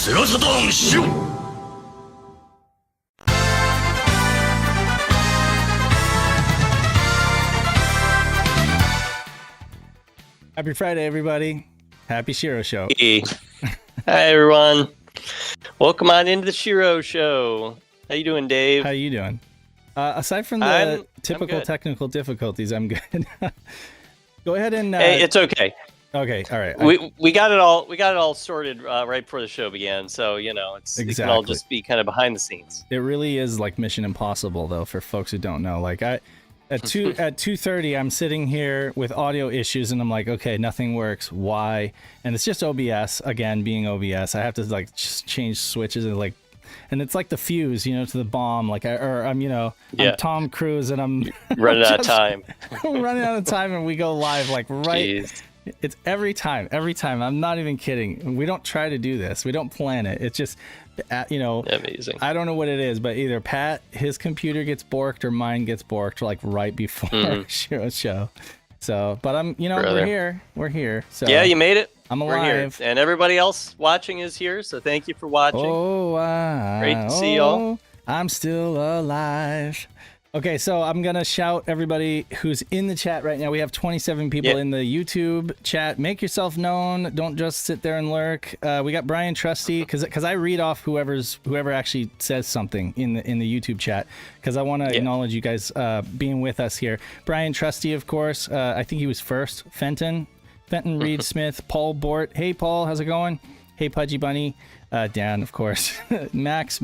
セガサターンシロ Happy Friday, everybody. Happy SHIRO Show. Hey. Hi, everyone. Welcome on into the SHIRO Show. How you doing, Dave? How you doing? Aside from the I'm typical good. technical difficulties, I'm good. Go ahead and... Hey, it's okay. Okay, all right. We got it all sorted right before the show began, so you know it can all just be kind of behind the scenes. It really is like Mission Impossible, though, for folks who don't know. Like at 2:30, I'm sitting here with audio issues, and I'm like, okay, nothing works. Why? And it's just OBS again, being OBS. I have to like just change switches and like, and it's like the fuse, you know, to the bomb. Like I'm Tom Cruise, and I'm running out of time. I'm running out of time, and we go live like right. Jeez. It's every time. I'm not even kidding. We don't try to do this. We don't plan it. It's just, you know, amazing. I don't know what it is, but either Pat, his computer gets borked, or mine gets borked like right before SHIRO Show. So, but we're here. So yeah, you made it. I'm alive. We're here. And everybody else watching is here, so thank you for watching. Great to see y'all. I'm still alive. Okay, so I'm going to shout everybody who's in the chat right now. We have 27 people in the YouTube chat. Make yourself known. Don't just sit there and lurk. We got Brian Trusty, because I read off whoever actually says something in the YouTube chat, because I want to acknowledge you guys being with us here. Brian Trusty, of course. I think he was first. Fenton Reed Smith, Paul Bort. Hey, Paul, how's it going? Hey, Pudgy Bunny. Dan, of course. Max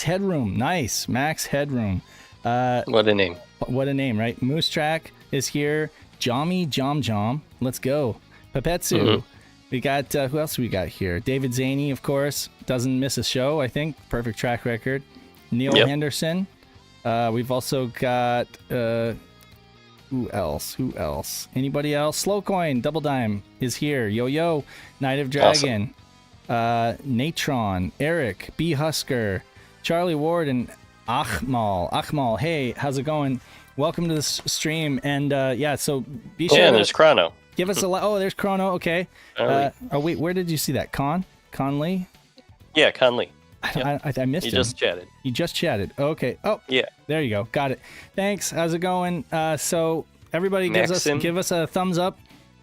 Headroom. Nice. Max Headroom. What a name. What a name, right? Moose Track is here. Jommy Jom. Let's go. Papetsu. We got, who else we got here? David Zaney, of course. Doesn't miss a show, I think. Perfect track record. Neil Henderson. We've also got, who else? Anybody else? Slowcoin, Double Dime is here. Yo. Night of Dragon. Awesome. Natron. Eric. B. Husker. Charlie Ward and Achmal, hey, how's it going? Welcome to the stream, and so be sure. Yeah, there's Chrono. Give us a there's Chrono. Okay. Wait, where did you see that? Conley? Yeah, Conley. I missed him. He just chatted. Okay. Oh, yeah. There you go. Got it. Thanks. How's it going? So everybody give us a thumbs up,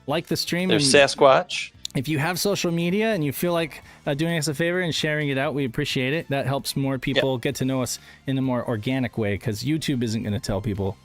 like the stream. There's Sasquatch. If you have social media and you feel like doing us a favor and sharing it out, we appreciate it. That helps more people get to know us in a more organic way, because YouTube isn't going to tell people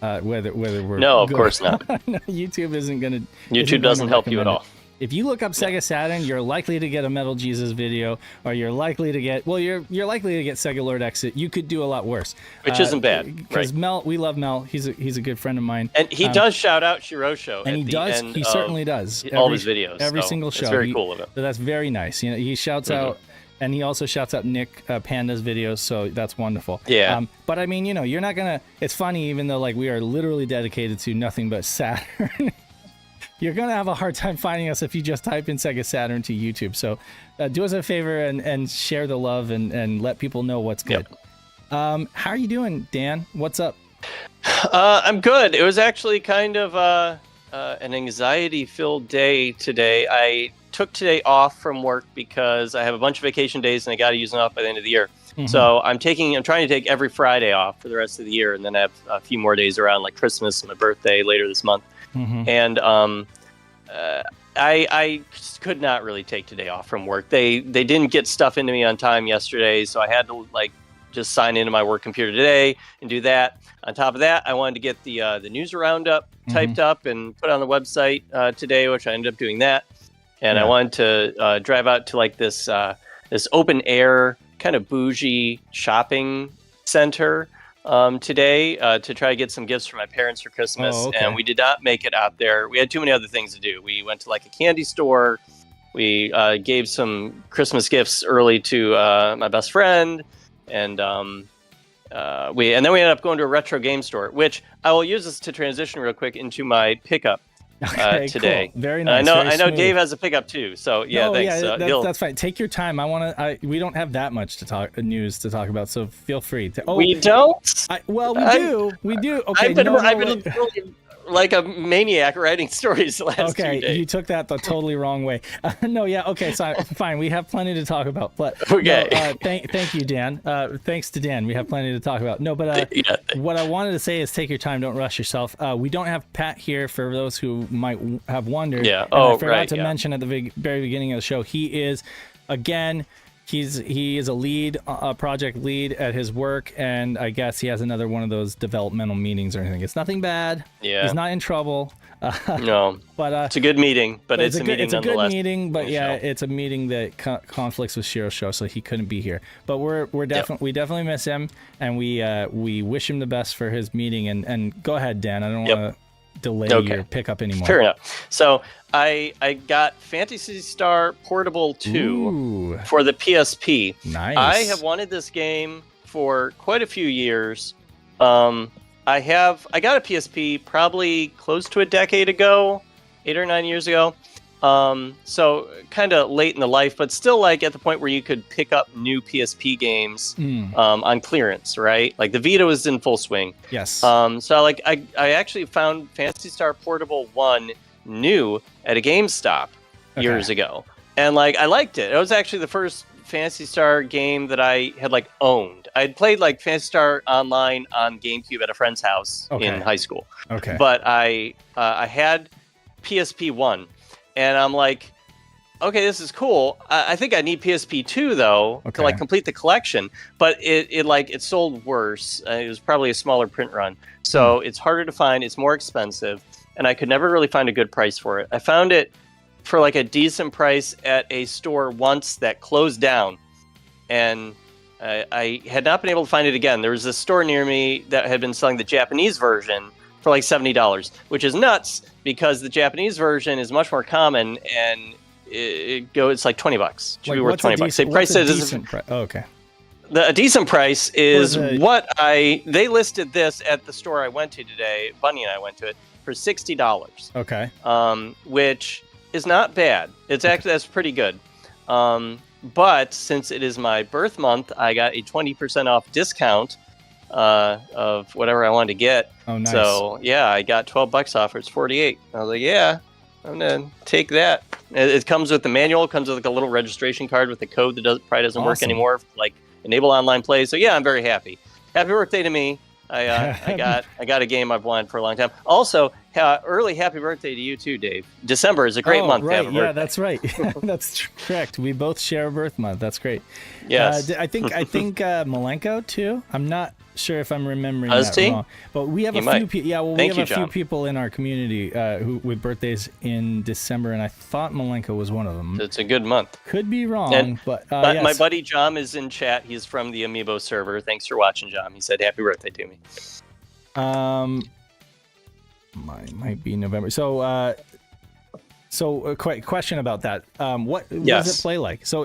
whether we're No, of course not. No, YouTube isn't going to. YouTube doesn't help you at all. If you look up Sega Saturn, you're likely to get a Metal Jesus video, or you're likely to get Sega Lord Exit. You could do a lot worse, which isn't bad. Because Mel, we love Mel. He's a good friend of mine, and he does shout out SHIRO Show. And he certainly does. All his videos, every single show. It's very cool of him. So that's very nice. You know, he shouts out, and he also shouts out Nick Panda's videos. So that's wonderful. Yeah. But I mean, you're not gonna. It's funny, even though like we are literally dedicated to nothing but Saturn. You're going to have a hard time finding us if you just type in Sega Saturn to YouTube. So do us a favor and share the love and let people know what's good. How are you doing, Dan? What's up? I'm good. It was actually kind of an anxiety-filled day today. I took today off from work because I have a bunch of vacation days and I got to use them up by the end of the year. So I'm trying to take every Friday off for the rest of the year, and then I have a few more days around, like Christmas and my birthday later this month. And I could not really take today off from work. They didn't get stuff into me on time yesterday, so I had to just sign into my work computer today and do that. On top of that, I wanted to get the news roundup typed up and put on the website today, which I ended up doing that. And I wanted to drive out to this open air kind of bougie shopping center today to try to get some gifts for my parents for Christmas. And we did not make it out there. We had too many other things to do. We went to a candy store. We gave some Christmas gifts early to my best friend, and then we ended up going to a retro game store, which I will use this to transition real quick into my pickup today. Cool. Very nice. I know Dave has a pickup too, so thanks. That's fine. Take your time. We don't have that much news to talk about, so feel free to. We don't. We do. Okay. I've been really like a maniac writing stories the last 2 days. Okay, you took that the totally wrong way. No, yeah, okay, so fine. We have plenty to talk about. But okay. No, thank you, Dan. Thanks to Dan. We have plenty to talk about. No, but what I wanted to say is take your time. Don't rush yourself. We don't have Pat here for those who might have wondered. Yeah. And I forgot to mention at the very beginning of the show, he is, again, he is a lead, a project lead at his work, and I guess he has another one of those developmental meetings or anything. It's nothing bad. Yeah. He's not in trouble. No. But it's a good meeting, but it's a meeting it's a nonetheless. good meeting, but yeah, it's a meeting that conflicts with SHIRO's show, so he couldn't be here. But we definitely miss him, and we wish him the best for his meeting. And go ahead, Dan. I don't want to delay your pickup anymore. Fair enough. So I got Phantasy Star Portable 2 for the PSP. Nice. I have wanted this game for quite a few years. I got a PSP probably close to a decade ago, 8 or 9 years ago. So kind of late in the life, but still like at the point where you could pick up new PSP games on clearance, right? Like the Vita was in full swing. Yes. So like I actually found Phantasy Star Portable 1 new at a GameStop years ago. And like I liked it. It was actually the first Phantasy Star game that I had like owned. I'd played like Phantasy Star Online on GameCube at a friend's house in high school. Okay. But I had PSP 1. And I'm like, okay, this is cool. I think I need PSP 2 though to like complete the collection. But it sold worse. It was probably a smaller print run, so it's harder to find. It's more expensive, and I could never really find a good price for it. I found it for like a decent price at a store once that closed down, and I had not been able to find it again. There was a store near me that had been selling the Japanese version for like $70, which is nuts because the Japanese version is much more common, and it's like $20. It should be worth $20. They priced it as a decent price is they listed this at the store I went to today. Bunny and I went to it for $60. Okay. Which is not bad. It's actually that's pretty good. But since it is my birth month, I got a 20% off discount of whatever I wanted to get. Oh, nice. So yeah, I got $12 off. It's $48. I was like, yeah, I'm gonna take that. It comes with the manual. It comes with like a little registration card with a code that probably doesn't work anymore. Like enable online play. So yeah, I'm very happy. Happy birthday to me. I got a game I've wanted for a long time. Also, early happy birthday to you too, Dave. December is a great month. Right. To have a birthday. That's right. That's correct. We both share a birth month. That's great. Yes. I think Malenko too. I'm not sure if I'm remembering that wrong. But we have a few people. Yeah, well, we have a few people in our community who with birthdays in December, and I thought Malenko was one of them. It's a good month. Could be wrong, but yes. My buddy John is in chat. He's from the Amiibo server. Thanks for watching, John. He said happy birthday to me. Might be November. So a question about that. What does it play like? So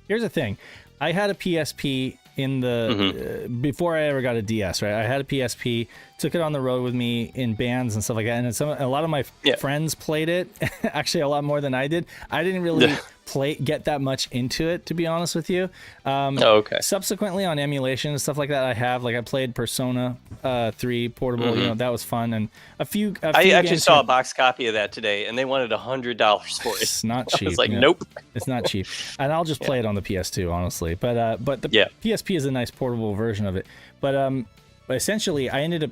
here's the thing. I had a PSP in the before I ever got a DS, right? I had a PSP, took it on the road with me in bands and stuff like that, and a lot of my friends played it. Actually, a lot more than I did. I didn't really get that much into it, to be honest with you. Subsequently, on emulation and stuff like that, I played Persona 3 Portable. You know, that was fun, and a few I actually saw a box copy of that today, and they wanted $100 for it. It's not cheap. I was like, nope. It's not cheap, and I'll just play it on the PS2, honestly. But the PSP is a nice portable version of it. But essentially, I ended up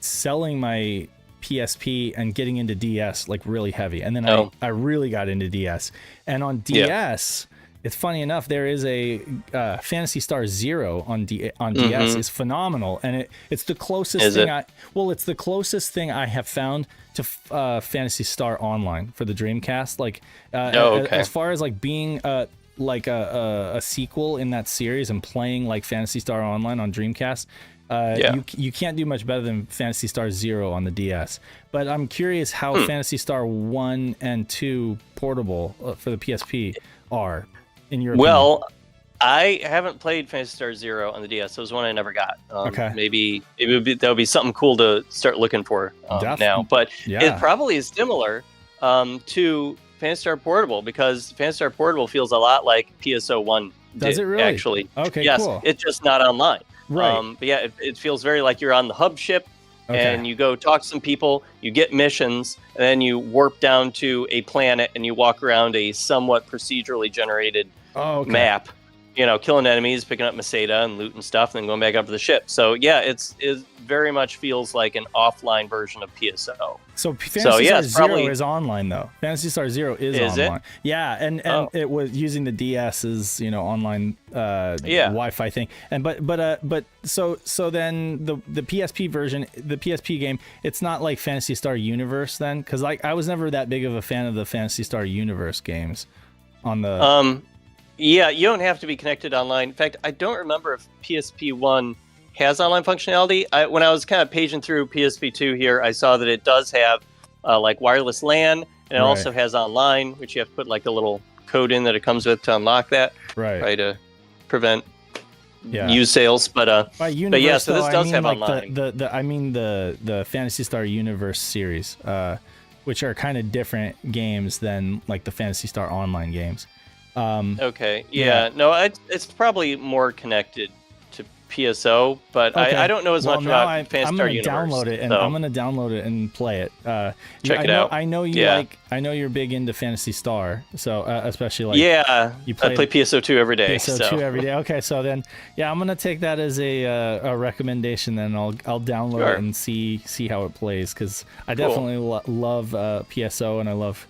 selling my PSP and getting into DS like really heavy, and then I really got into DS. And on DS, it's funny enough, there is a Phantasy Star Zero on DS. It's phenomenal, and it's the closest it's the closest thing I have found to Phantasy Star Online for the Dreamcast. Like as far as like being like a sequel in that series and playing like Phantasy Star Online on Dreamcast. You can't do much better than Phantasy Star Zero on the DS. But I'm curious how Phantasy Star 1 and 2 portable for the PSP are, in your opinion. Well, I haven't played Phantasy Star Zero on the DS. So it was one I never got. Maybe that would be something cool to start looking for now. But it probably is similar to Phantasy Star Portable, because Phantasy Star Portable feels a lot like PSO1 did. Does it really? Actually. Okay, yes, cool. It's just not online. Right. But yeah, it feels very like you're on the hub ship. and you go talk to some people, you get missions, and then you warp down to a planet and you walk around a somewhat procedurally generated map, killing enemies, picking up Masada and loot and stuff, and then going back up to the ship. So yeah, it very much feels like an offline version of PSO. So Phantasy Star Zero is online though. Phantasy Star Zero is online. It? Yeah, and it was using the DS's online Wi-Fi thing. And but so then the PSP version, the PSP game, it's not like Phantasy Star Universe then, because I was never that big of a fan of the Phantasy Star Universe games on the. Yeah, you don't have to be connected online. In fact, I don't remember if PSP1 has online functionality. When I was kind of paging through PSP2 here, I saw that it does have like wireless LAN, and it also has online, which you have to put like a little code in that it comes with to unlock that, right to prevent used sales. But yeah, so this does have online. The Phantasy Star Universe series, which are kind of different games than like the Phantasy Star Online games. Okay. Yeah. No, it's probably more connected to PSO, but I don't know as much about Phantasy Star Universe. I'm gonna download it and play it. Check it out. I know you I know you're big into Phantasy Star, so especially like I play PSO2 every day. PSO2 every day. Okay, so then I'm gonna take that as a recommendation. Then I'll download it and see how it plays, because I definitely love PSO and I love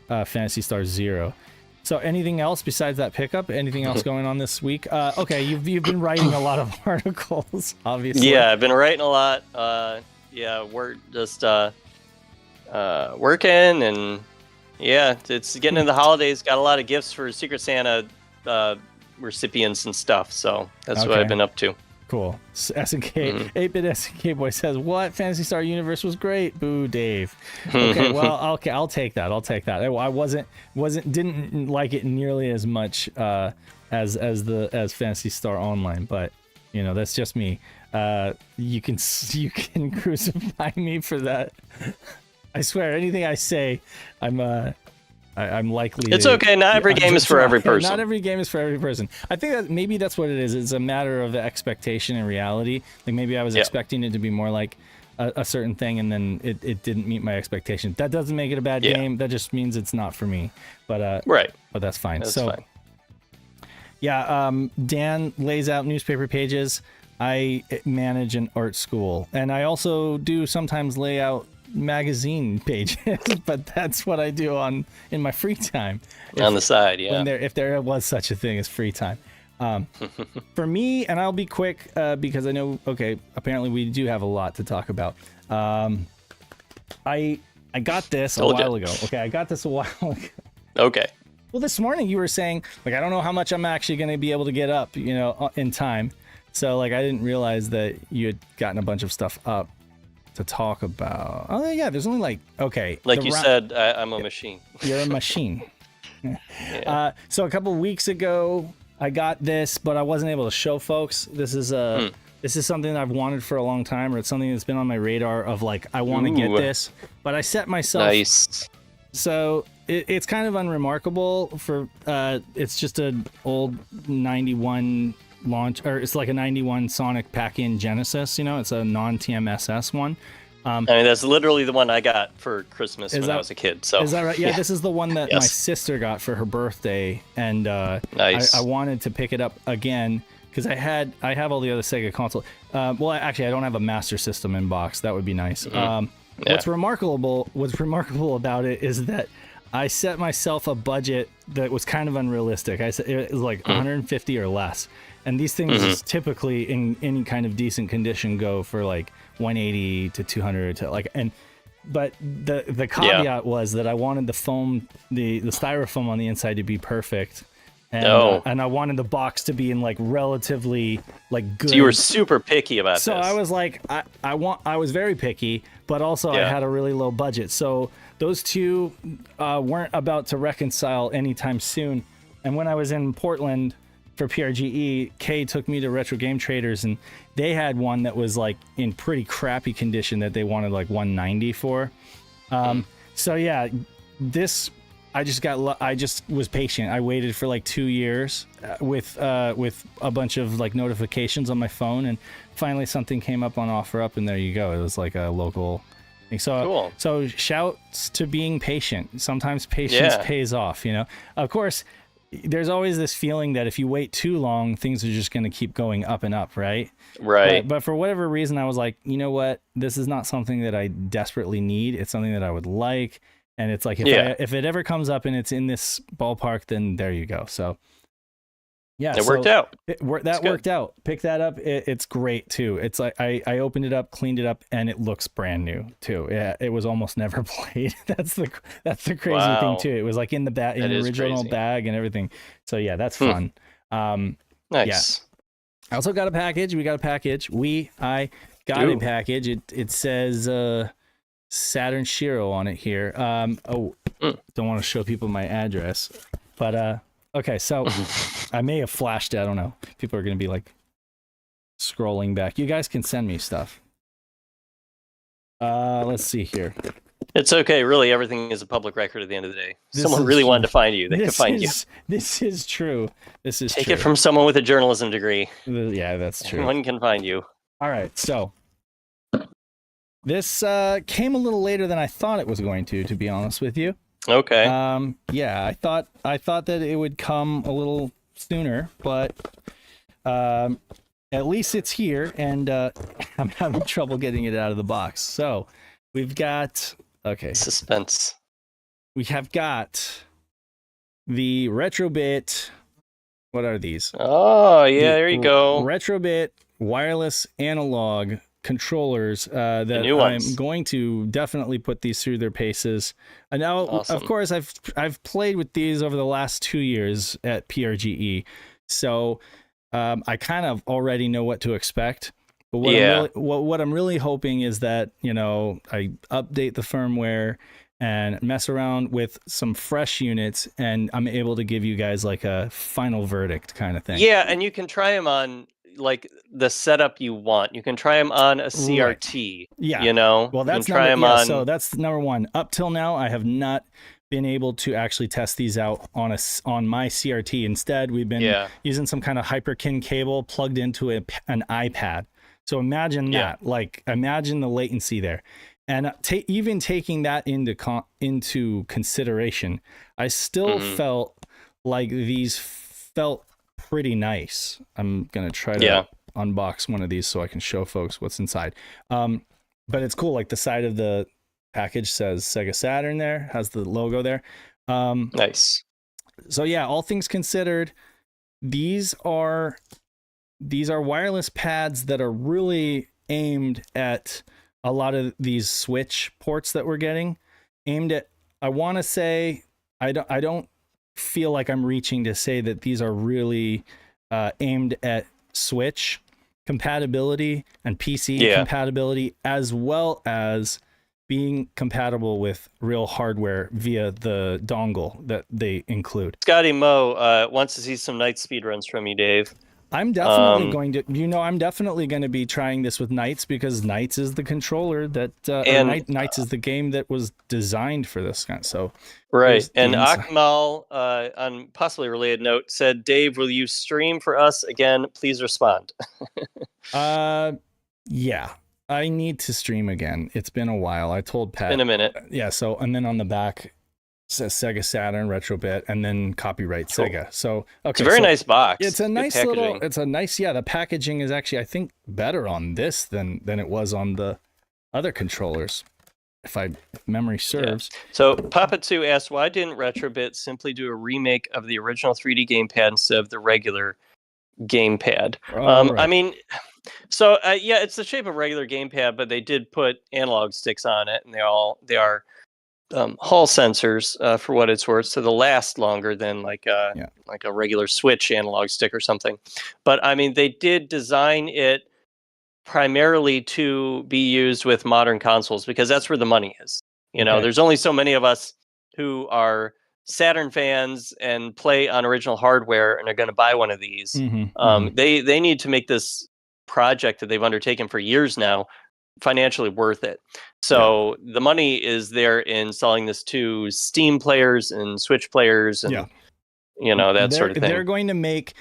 Phantasy Star Zero. So anything else besides that pickup? Anything else going on this week? Okay, you've been writing a lot of articles, obviously. Yeah, I've been writing a lot. We're just working, and it's getting into the holidays. Got a lot of gifts for Secret Santa recipients and stuff. So that's what I've been up to. Cool. SNK 8-bit SNK boy says, "What? Phantasy Star Universe was great." Boo, Dave. Okay, well, I'll take that. I didn't like it nearly as much as Phantasy Star Online, but that's just me. You can crucify me for that. I swear, anything I say, I'm likely. It's okay. Not every game is for every person. Not every game is for every person. I think that maybe that's what it is. It's a matter of expectation and reality. Like maybe I was expecting it to be more like a certain thing, and then it didn't meet my expectation. That doesn't make it a bad game. That just means it's not for me. But But that's fine. That's fine. Yeah. Dan lays out newspaper pages. I manage an art school, and I also do sometimes lay out magazine pages, but that's what I do in my free time. On the side, if there was such a thing as free time. For me, and I'll be quick because I know, apparently we do have a lot to talk about. I got this a while ago. I got this a while ago. Okay. Well, this morning you were saying, I don't know how much I'm actually going to be able to get up, in time. So, I didn't realize that you had gotten a bunch of stuff up to talk about. Oh yeah, there's only like you said, I'm a machine. You're a machine. So a couple weeks ago I got this, but I wasn't able to show folks. This is something that I've wanted for a long time, or it's something that's been on my radar of I want to get this, but I set myself. Nice. So it's kind of unremarkable for it's just an old 91 launch, or it's like a 91 Sonic pack-in Genesis, it's a non-TMSS one. That's literally the one I got for Christmas when I was a kid. So is that right? Yeah, this is the one that my sister got for her birthday, and nice. I wanted to pick it up again because I have all the other Sega console. Well, actually, I don't have a Master System in box. That would be nice. What's remarkable about it is that I set myself a budget that was kind of unrealistic. I said it was like 150 or less. And these things typically in any kind of decent condition go for 180 to 200 to but the caveat was that I wanted the foam, the styrofoam on the inside to be perfect. And I wanted the box to be in relatively good. So you were super picky about this. So I was I was very picky, but also I had a really low budget. So those two weren't about to reconcile anytime soon. And when I was in Portland for PRGE, Kay took me to Retro Game Traders, and they had one that was in pretty crappy condition that they wanted 190 for. So yeah, this I just was patient. I waited for like 2 years with a bunch of like notifications on my phone, and finally something came up on OfferUp, and there you go. It was like a local thing. So Cool. So shouts to being patient. Sometimes patience pays off. Of course, there's always this feeling that if you wait too long, things are just going to keep going up and up, right? Right. But for whatever reason, I was like, you know what? This is not something that I desperately need. It's something that I would like. And it's like, if it ever comes up and it's in this ballpark, then there you go. So, yeah. It worked out. That worked out. Pick that up. It's great, too. It's like I opened it up, cleaned it up, and it looks brand new, too. Yeah, it was almost never played. That's the crazy thing, too. It was like in the original bag and everything. So, yeah, that's fun. Nice. Yeah. I also got a package. We got a package. I got a package. It says... Saturn SHIRO on it here. Don't want to show people my address, but okay. So I may have flashed it. I don't know. People are going to be like scrolling back. You guys can send me stuff. Let's see here. It's okay. Really, everything is a public record at the end of the day. Someone really wanted to find you. They could find you. This is true. Take it from someone with a journalism degree. Yeah, that's true. Anyone can find you. All right. So this came a little later than I thought it was going to be honest with you. Okay. Yeah, I thought that it would come a little sooner, but at least it's here, and I'm having trouble getting it out of the box. So we've got suspense. We have got the RetroBit. What are these? Oh yeah, there you go. RetroBit wireless analog controllers that I'm going to definitely put these through their paces. And now, of course, I've played with these over the last 2 years at PRGE, so I kind of already know what to expect. But what I'm really hoping is that I update the firmware and mess around with some fresh units, and I'm able to give you guys like a final verdict kind of thing. Yeah, and you can try them on like the setup you want. You can try them on a CRT. Right. Yeah. Well, that's so that's number one. Up till now, I have not been able to actually test these out on my CRT. Instead, we've been using some kind of hyperkin cable plugged into an iPad. So imagine that. Like, imagine the latency there. And even taking that into consideration, I still felt like these felt pretty nice. I'm gonna try to unbox one of these so I can show folks what's inside. But it's cool. Like the side of the package says Sega Saturn there, has the logo there. Nice. So yeah, all things considered, these are wireless pads that are really aimed at a lot of these Switch ports that we're getting. Aimed at, I want to say, I don't feel like I'm reaching to say that these are really aimed at Switch compatibility and PC compatibility, as well as being compatible with real hardware via the dongle that they include. Scotty Moe wants to see some night speed runs from you, Dave. I'm definitely going to, I'm definitely going to be trying this with Knights, because Knights is the controller that, Knights is the game that was designed for this kind. So, right. And Akmal, on possibly a related note, said, Dave, will you stream for us again? Please respond. Yeah, I need to stream again. It's been a while. I told Pat. In a minute. Yeah. So, and then on the back says Sega Saturn, RetroBit, and then copyright Sega. So it's a very nice box. It's a nice the packaging is actually, I think, better on this than it was on the other controllers, if memory serves. Yeah. So Papa2 asked, why didn't RetroBit simply do a remake of the original 3D gamepad instead of the regular gamepad? Right. I mean, so it's the shape of a regular gamepad, but they did put analog sticks on it, and they are Hall sensors, for what it's worth, so they'll last longer than like a regular Switch analog stick or something. But I mean, they did design it primarily to be used with modern consoles, because that's where the money is. There's only so many of us who are Saturn fans and play on original hardware and are going to buy one of these. They need to make this project that they've undertaken for years now financially worth it. So the money is there in selling this to Steam players and Switch players and that sort of thing. They're going to make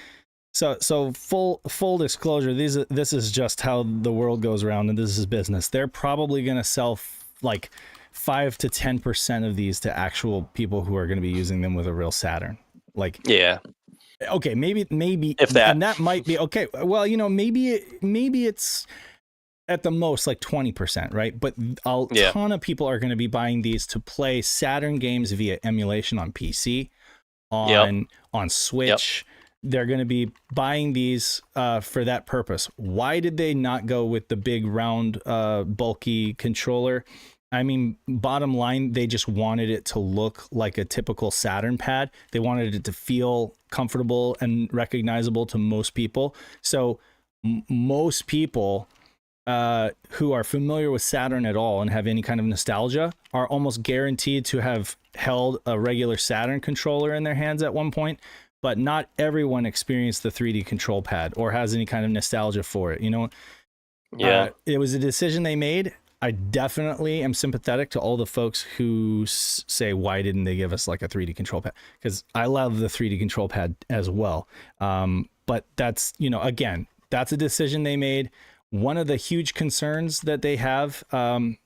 so full disclosure. This is just how the world goes around, and this is business. They're probably going to sell like 5 to 10% of these to actual people who are going to be using them with a real Saturn. Like okay, maybe if that, and that might be okay. Well, maybe it's at the most like 20%, right? But a ton of people are going to be buying these to play Saturn games via emulation on PC, on Switch. They're going to be buying these for that purpose. Why did they not go with the big round bulky controller? I mean, bottom line, they just wanted it to look like a typical Saturn pad. They wanted it to feel comfortable and recognizable to most people. So most people who are familiar with Saturn at all and have any kind of nostalgia are almost guaranteed to have held a regular Saturn controller in their hands at one point. But not everyone experienced the 3D control pad or has any kind of nostalgia for it. It was a decision they made. I definitely am sympathetic to all the folks who say, why didn't they give us like a 3D control pad? Because I love the 3D control pad as well. But that's, again, that's a decision they made. One of the huge concerns that they have, and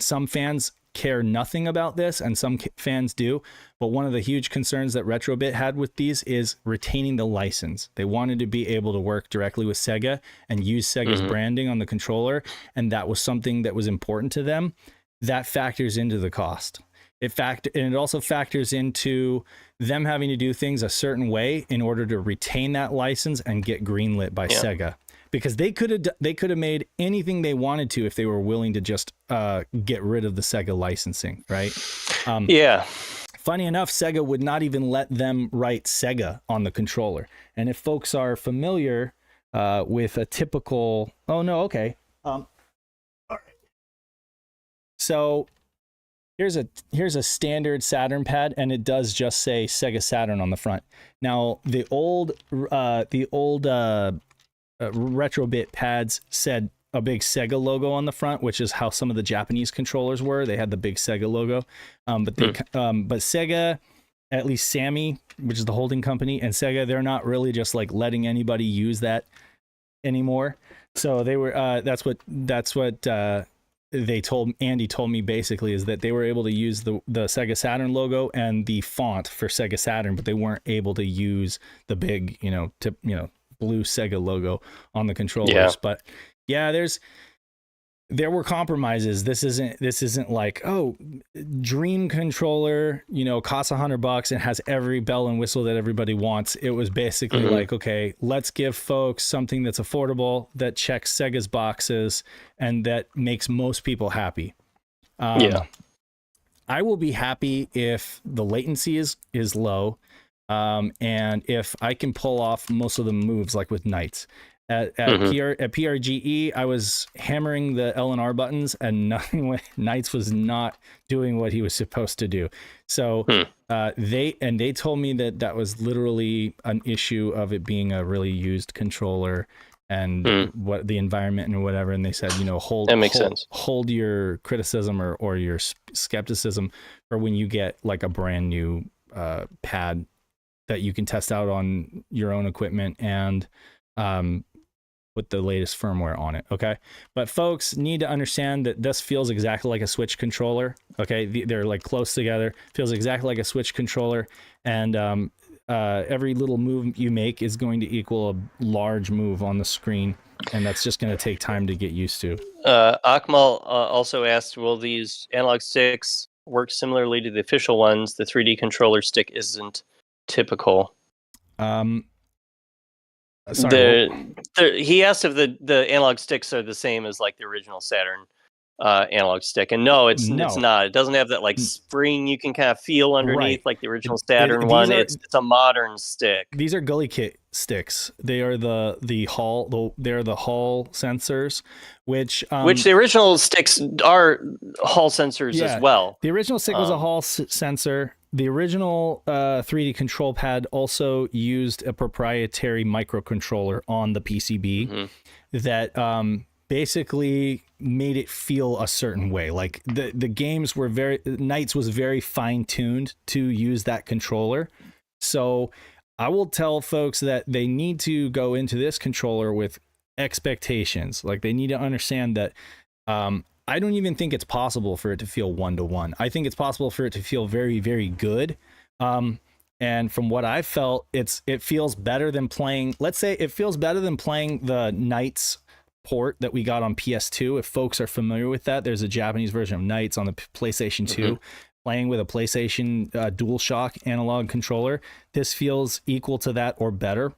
some fans care nothing about this and some fans do, but one of the huge concerns that RetroBit had with these is retaining the license. They wanted to be able to work directly with Sega and use Sega's branding on the controller, and that was something that was important to them. That factors into the cost. And it also factors into them having to do things a certain way in order to retain that license and get greenlit by Sega. Because they could have made anything they wanted to if they were willing to just get rid of the Sega licensing, right? Funny enough, Sega would not even let them write Sega on the controller. And if folks are familiar with a typical, all right. So here's a standard Saturn pad, and it does just say Sega Saturn on the front. Now the old RetroBit pads said a big Sega logo on the front, which is how some of the Japanese controllers were. They had the big Sega logo, but Sega, at least Sammy, which is the holding company, and Sega, they're not really just like letting anybody use that anymore. So they were that's what Andy told me basically, is that they were able to use the Sega Saturn logo and the font for Sega Saturn, but they weren't able to use the big blue Sega logo on the controllers. But there were compromises. This isn't like, dream controller, costs $100 and has every bell and whistle that everybody wants. It was basically like, okay, let's give folks something that's affordable, that checks Sega's boxes, and that makes most people happy. I will be happy if the latency is low. And if I can pull off most of the moves, like with Knights at PRGE, I was hammering the L and R buttons, and Knights was not doing what he was supposed to do. So they told me that was literally an issue of it being a really used controller and what the environment and whatever. And they said, hold your criticism or your skepticism for when you get like a brand new pad that you can test out on your own equipment and with the latest firmware on it. Okay. But folks need to understand that this feels exactly like a Switch controller. Okay. They're like close together, feels exactly like a Switch controller. And every little move you make is going to equal a large move on the screen. And that's just going to take time to get used to. Akmal also asked, will these analog sticks work similarly to the official ones? The 3D controller stick isn't typical. Sorry. He asked if the analog sticks are the same as like the original Saturn analog stick, and no, it's not. It doesn't have that like spring you can kind of feel underneath like the original Saturn one. It's a modern stick. These are gully kit sticks. They are the Hall sensors, which the original sticks are Hall sensors as well. The original stick was a Hall sensor. The original 3D control pad also used a proprietary microcontroller on the PCB that basically made it feel a certain way. Like the games were Knights was very fine tuned to use that controller. So I will tell folks that they need to go into this controller with expectations. Like they need to understand that I don't even think it's possible for it to feel 1-to-1. I think it's possible for it to feel very, very good. And from what I felt, it feels better than playing. Let's say it feels better than playing the Knights port that we got on PS2. If folks are familiar with that, there's a Japanese version of Knights on the PlayStation 2. Playing with a PlayStation DualShock analog controller, this feels equal to that or better.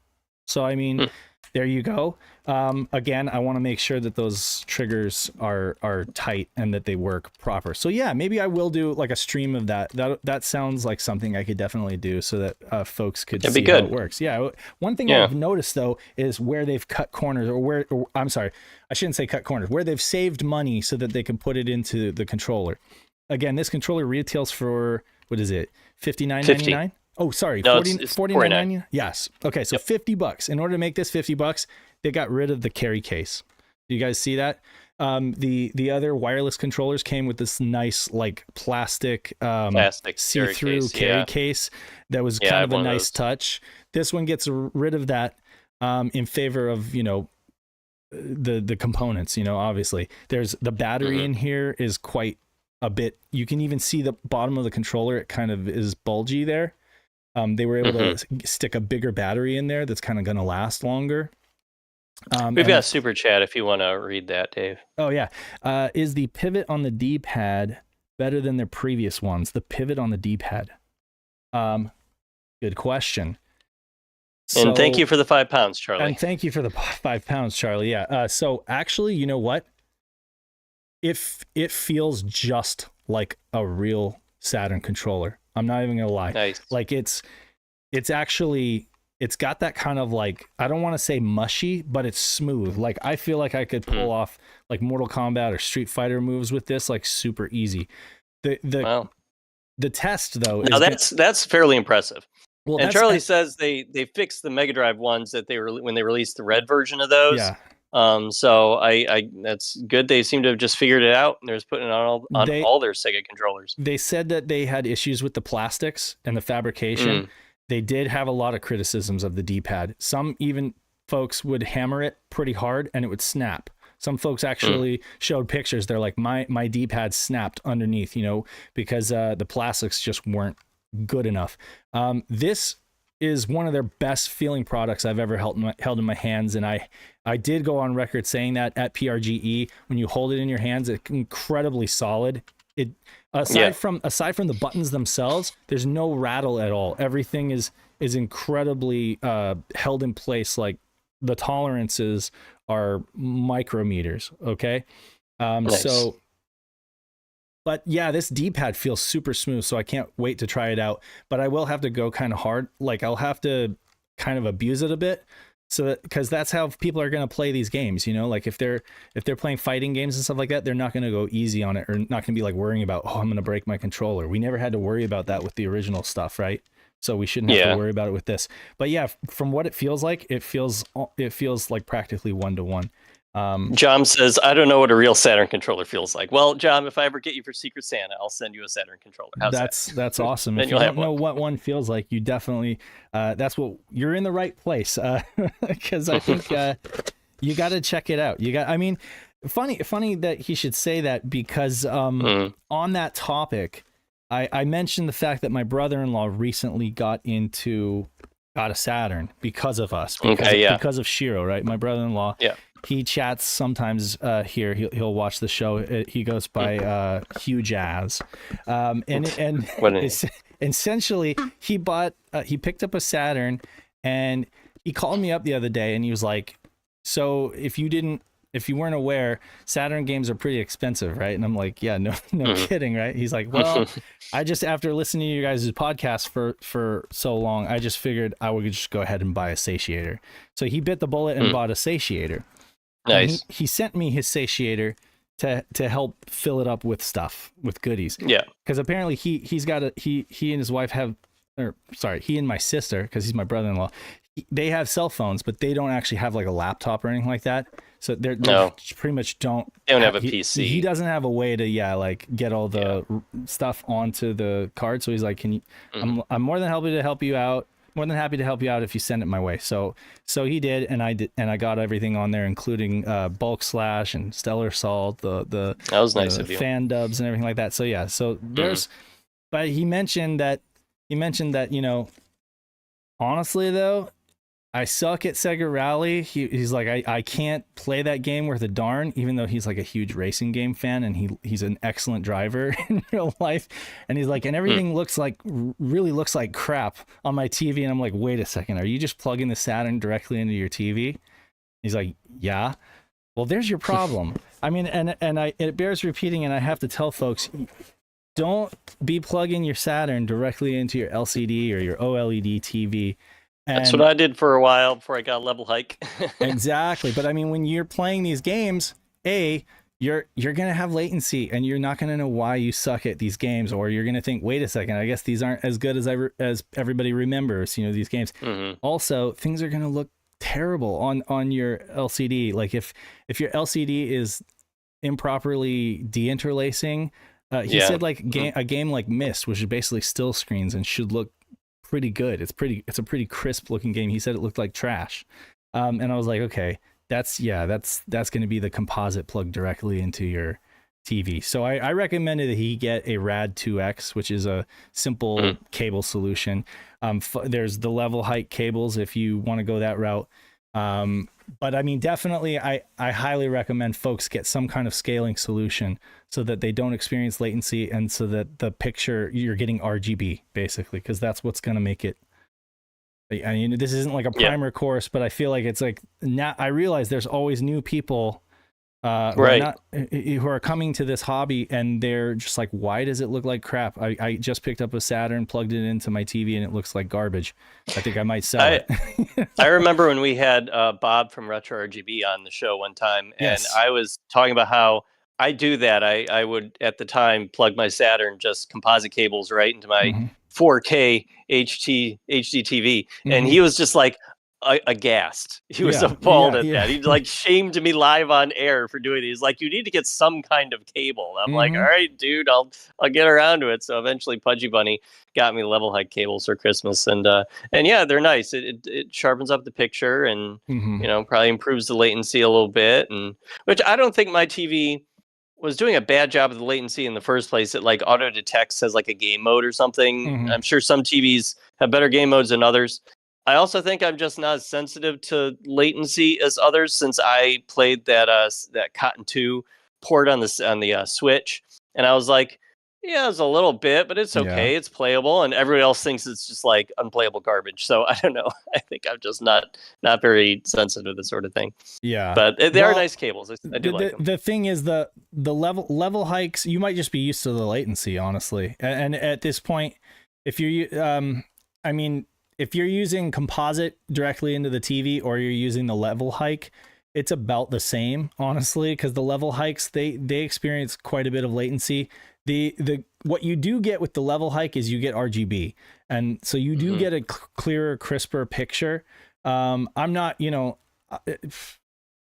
So I mean, there you go. Again, I want to make sure that those triggers are tight and that they work proper. So yeah, maybe I will do like a stream of that. That sounds like something I could definitely do so that folks could see how it works. Yeah. One thing I've noticed though is where they've cut corners, or I'm sorry, I shouldn't say cut corners, where they've saved money so that they can put it into the controller. Again, this controller retails for, what is it, $59.99? Oh, sorry, no, $49.99? Yes. Okay, so $50. In order to make this $50, they got rid of the carry case. Do you guys see that? The other wireless controllers came with this nice like plastic see-through carry case that was kind of a nice touch. This one gets rid of that in favor of, the components, obviously. There's the battery in here is quite a bit. You can even see the bottom of the controller. It kind of is bulgy there. They were able to stick a bigger battery in there that's kind of going to last longer. We've got super chat if you want to read that, Dave. Oh yeah. Is the pivot on the D-pad better than their previous ones? The pivot on the D-pad. Good question. And thank you for the £5, Charlie. And thank you for the £5, Charlie. Yeah. So actually, you know what? If it feels just like a real Saturn controller. I'm not even gonna lie. Nice. Like it's got that kind of like, I don't want to say mushy, but it's smooth. Like I feel like I could pull off like Mortal Kombat or Street Fighter moves with this like super easy. The test though. Now that's fairly impressive. Well, and Charlie says they fixed the Mega Drive ones that when they released the red version of those. Yeah. So I that's good. They seem to have just figured it out, and they're just putting it on all their Sega controllers. They said that they had issues with the plastics and the fabrication. They did have a lot of criticisms of the D-pad. Some even folks would hammer it pretty hard and it would snap. Some folks actually showed pictures. They're like, my D-pad snapped underneath, because the plastics just weren't good enough. This is one of their best feeling products I've ever held in my hands. And I did go on record saying that at PRGE, when you hold it in your hands, it's incredibly solid. Aside from the buttons themselves, there's no rattle at all. Everything is incredibly held in place. Like the tolerances are micrometers. Okay. Nice. But yeah, this D-pad feels super smooth, so I can't wait to try it out. But I will have to go kind of hard. Like I'll have to kind of abuse it a bit, because that's how people are going to play these games. Like if they're playing fighting games and stuff like that, they're not going to go easy on it, or not going to be like worrying about, I'm going to break my controller. We never had to worry about that with the original stuff, right? So we shouldn't have to worry about it with this. But yeah, from what it feels like, it feels like practically 1-to-1. John says, I don't know what a real Saturn controller feels like. Well, John, if I ever get you for Secret Santa, I'll send you a Saturn controller. That's awesome. If you don't know what one feels like, you definitely you're in the right place, because I think you got to check it out. Funny that he should say that, because on that topic, I mentioned the fact that my brother-in-law recently got a Saturn because of us, because of SHIRO, right? My brother-in-law, he chats sometimes here. He'll watch the show. He goes by Hugh Jazz, and essentially he picked up a Saturn, and he called me up the other day, and he was like, "So if you weren't aware, Saturn games are pretty expensive, right?" And I'm like, "Yeah, no kidding, right?" He's like, "Well, I just, after listening to you guys' podcast for so long, I just figured I would just go ahead and buy a satiator." So he bit the bullet and bought a satiator. Nice. He sent me his satiator to help fill it up with stuff, with goodies. Yeah. Because apparently he and his wife have or sorry, he and my sister, because he's my brother-in-law, they have cell phones, but they don't actually have like a laptop or anything like that. So they're pretty much they don't have a PC. He doesn't have a way to like get all the stuff onto the card. So he's like, "Can you? I'm more than happy to help you out. More than happy to help you out if you send it my way." So he did, and I did, and I got everything on there, including Bulk Slash and Stellar Salt, the that was nice of you. fan dubs and everything like that. So yeah, so there's, but he mentioned that honestly though, I suck at Sega Rally. He's like, I can't play that game worth a darn, even though he's like a huge racing game fan and he's an excellent driver in real life. And he's like, and everything really looks like crap on my TV. And I'm like, wait a second, are you just plugging the Saturn directly into your TV? He's like, yeah. Well, there's your problem. I mean, and it bears repeating, and I have to tell folks, don't be plugging your Saturn directly into your LCD or your OLED TV. That's what I did for a while before I got level hike. Exactly. But I mean, when you're playing these games, you're going to have latency, and you're not going to know why you suck at these games, or you're going to think, wait a second, I guess these aren't as good as everybody remembers, these games. Also, things are going to look terrible on your LCD. Like if your LCD is improperly deinterlacing, he said like a game like Myst, which is basically still screens and should look pretty good. It's a pretty crisp looking game. He said it looked like trash. And I was like, okay, that's going to be the composite plugged directly into your TV. So I recommended that he get a Rad 2X, which is a simple cable solution. There's the level height cables if you want to go that route. But I mean, definitely, I highly recommend folks get some kind of scaling solution so that they don't experience latency, and so that the picture, you're getting RGB basically, because that's what's going to make it. I mean, this isn't like a primer course, but I feel like it's like, now I realize there's always new people who are coming to this hobby, and they're just like, why does it look like crap? I just picked up a Saturn, plugged it into my TV, and it looks like garbage. I think I might sell it. I remember when we had Bob from Retro RGB on the show one time, and I was talking about how I do that. I would, at the time, plug my Saturn, just composite cables right into my 4K HD TV. And he was just like, aghast. He was appalled at that. He like shamed me live on air for doing it. He's like, you need to get some kind of cable. I'm like, all right, dude, I'll get around to it. So eventually Pudgy Bunny got me level height cables for Christmas, and yeah, they're nice. It sharpens up the picture, and probably improves the latency a little bit, and which I don't think my TV was doing a bad job of the latency in the first place. It like auto detects as like a game mode or something. I'm sure some TVs have better game modes than others. I also think I'm just not as sensitive to latency as others, since I played that Cotton 2 port on the Switch, and I was like, yeah, it's a little bit, but it's okay. It's playable, and everybody else thinks it's just like unplayable garbage. So I don't know. I think I'm just not very sensitive to this sort of thing. Yeah, but they are nice cables. I do like them. The thing is, the level hikes, you might just be used to the latency, honestly. And at this point, if you're if you're using composite directly into the TV, or you're using the level hike, it's about the same, honestly, because the level hikes, they experience quite a bit of latency. The what you do get with the level hike is you get RGB, and so you do get a clearer, crisper picture. I'm not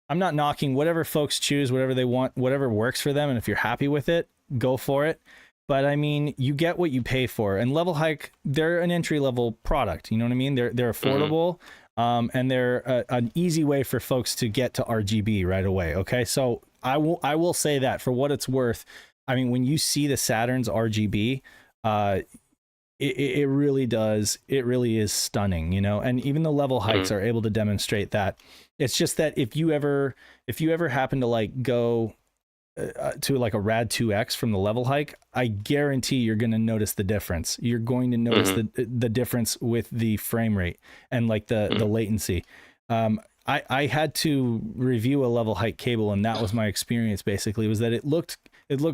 knocking whatever folks choose, whatever they want, whatever works for them, and if you're happy with it, go for it. But I mean, you get what you pay for, and level hike, they're an entry level product. You know what I mean? They're affordable, and they're an easy way for folks to get to RGB right away. Okay, so I will say that for what it's worth. I mean, when you see the Saturn's RGB, it really does. It really is stunning, and even the level hikes are able to demonstrate that. It's just that if you ever happen to like go to like a Rad 2X from the level hike, I guarantee you're going to notice the difference. You're going to notice the difference with the frame rate and like the latency. I had to review a level height cable, and that was my experience. Basically, was that it looked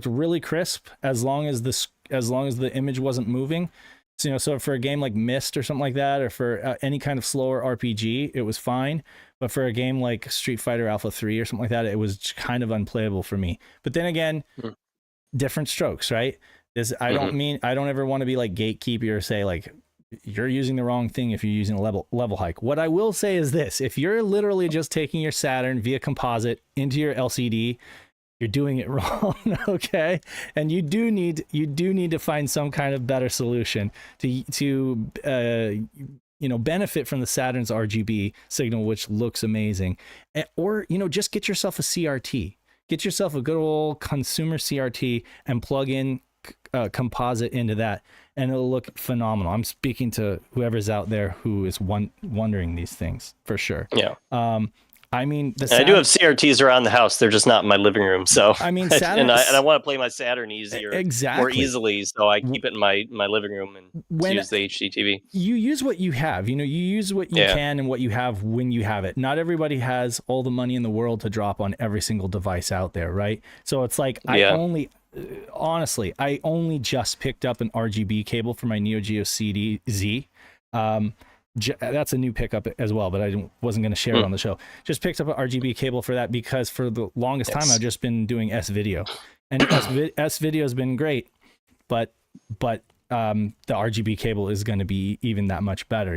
really crisp as long as the image wasn't moving. So, so for a game like Myst or something like that, or for any kind of slower RPG, it was fine. But for a game like Street Fighter Alpha 3 or something like that, it was kind of unplayable for me. But then again, different strokes, right? I don't ever want to be like gatekeeper or say like you're using the wrong thing if you're using a level hike. What I will say is this: if you're literally just taking your Saturn via composite into your LCD, you're doing it wrong. Okay, and you do need to find some kind of better solution to benefit from the Saturn's RGB signal, which looks amazing. Or just get yourself a CRT. Get yourself a good old consumer CRT and plug in composite into that, and it'll look phenomenal. I'm speaking to whoever's out there who is wondering these things for sure. Yeah. I mean, I do have CRTs around the house. They're just not in my living room. So I mean, Saturn, and I want to play my Saturn easier, exactly, more easily. So I keep it in my living room and use the HD TV. You use what you have. You use what you can and what you have when you have it. Not everybody has all the money in the world to drop on every single device out there, right? So it's like I only just picked up an RGB cable for my Neo Geo Z. That's a new pickup as well, but I wasn't going to share it on the show. Just picked up an RGB cable for that because for the longest time I've just been doing S video, and S video has been great, but the RGB cable is going to be even that much better.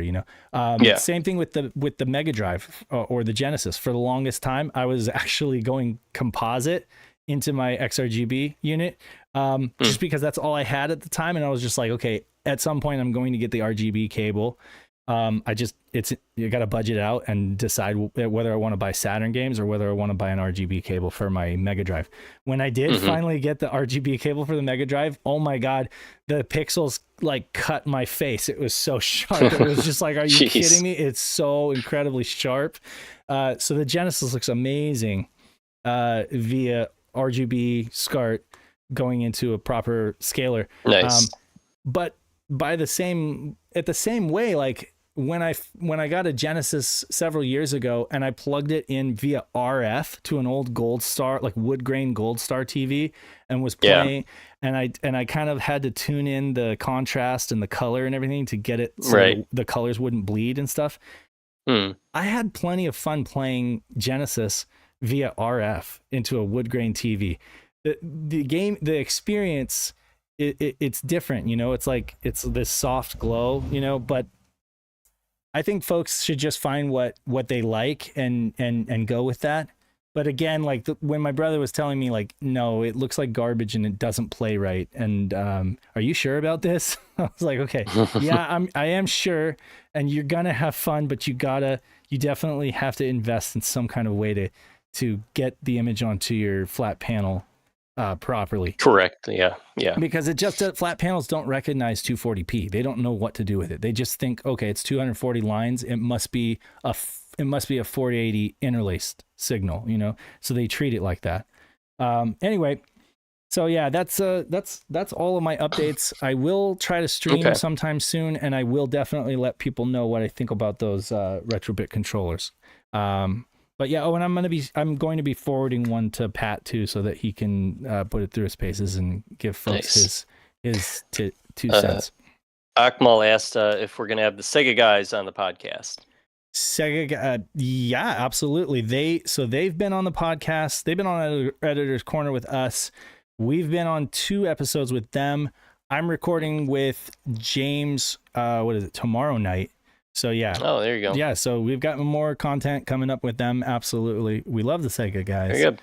Same thing with the Mega Drive or the Genesis. For the longest time, I was actually going composite into my XRGB unit, just because that's all I had at the time, and I was just like, okay, at some point I'm going to get the RGB cable. You got to budget out and decide whether I want to buy Saturn games or whether I want to buy an RGB cable for my Mega Drive. When I did finally get the RGB cable for the Mega Drive, oh my God, the pixels like cut my face. It was so sharp. It was just like, are you kidding me? It's so incredibly sharp. So the Genesis looks amazing via RGB SCART going into a proper scaler. Nice. But at the same way, like when I got a Genesis several years ago and I plugged it in via RF to an old Gold Star, like wood grain Gold Star TV, and was playing, and I kind of had to tune in the contrast and the color and everything to get it so the colors wouldn't bleed and stuff. I had plenty of fun playing Genesis via RF into a wood grain TV. The experience, it's different, it's like it's this soft glow, but I think folks should just find what they like and go with that. But again, like when my brother was telling me like, no, it looks like garbage and it doesn't play right, and are you sure about this? I was like, okay, yeah, I am sure, and you're gonna have fun, but you definitely have to invest in some kind of way to get the image onto your flat panel properly. Correct. Yeah. Because flat panels don't recognize 240p. They don't know what to do with it. They just think, okay, it's 240 lines. It must be a 4080 interlaced signal, So they treat it like that. Anyway, so yeah, that's all of my updates. I will try to stream sometime soon, and I will definitely let people know what I think about those RetroBit controllers. But yeah, and I'm going to be forwarding one to Pat too, so that he can put it through his paces and give folks his 2 cents. Akmal asked if we're going to have the Sega guys on the podcast. Sega, yeah, absolutely. They've been on the podcast. They've been on Editor's Corner with us. We've been on 2 episodes with them. I'm recording with James. Tomorrow night. So yeah. Oh, there you go. Yeah, so we've got more content coming up with them. Absolutely, we love the Sega guys. Very good.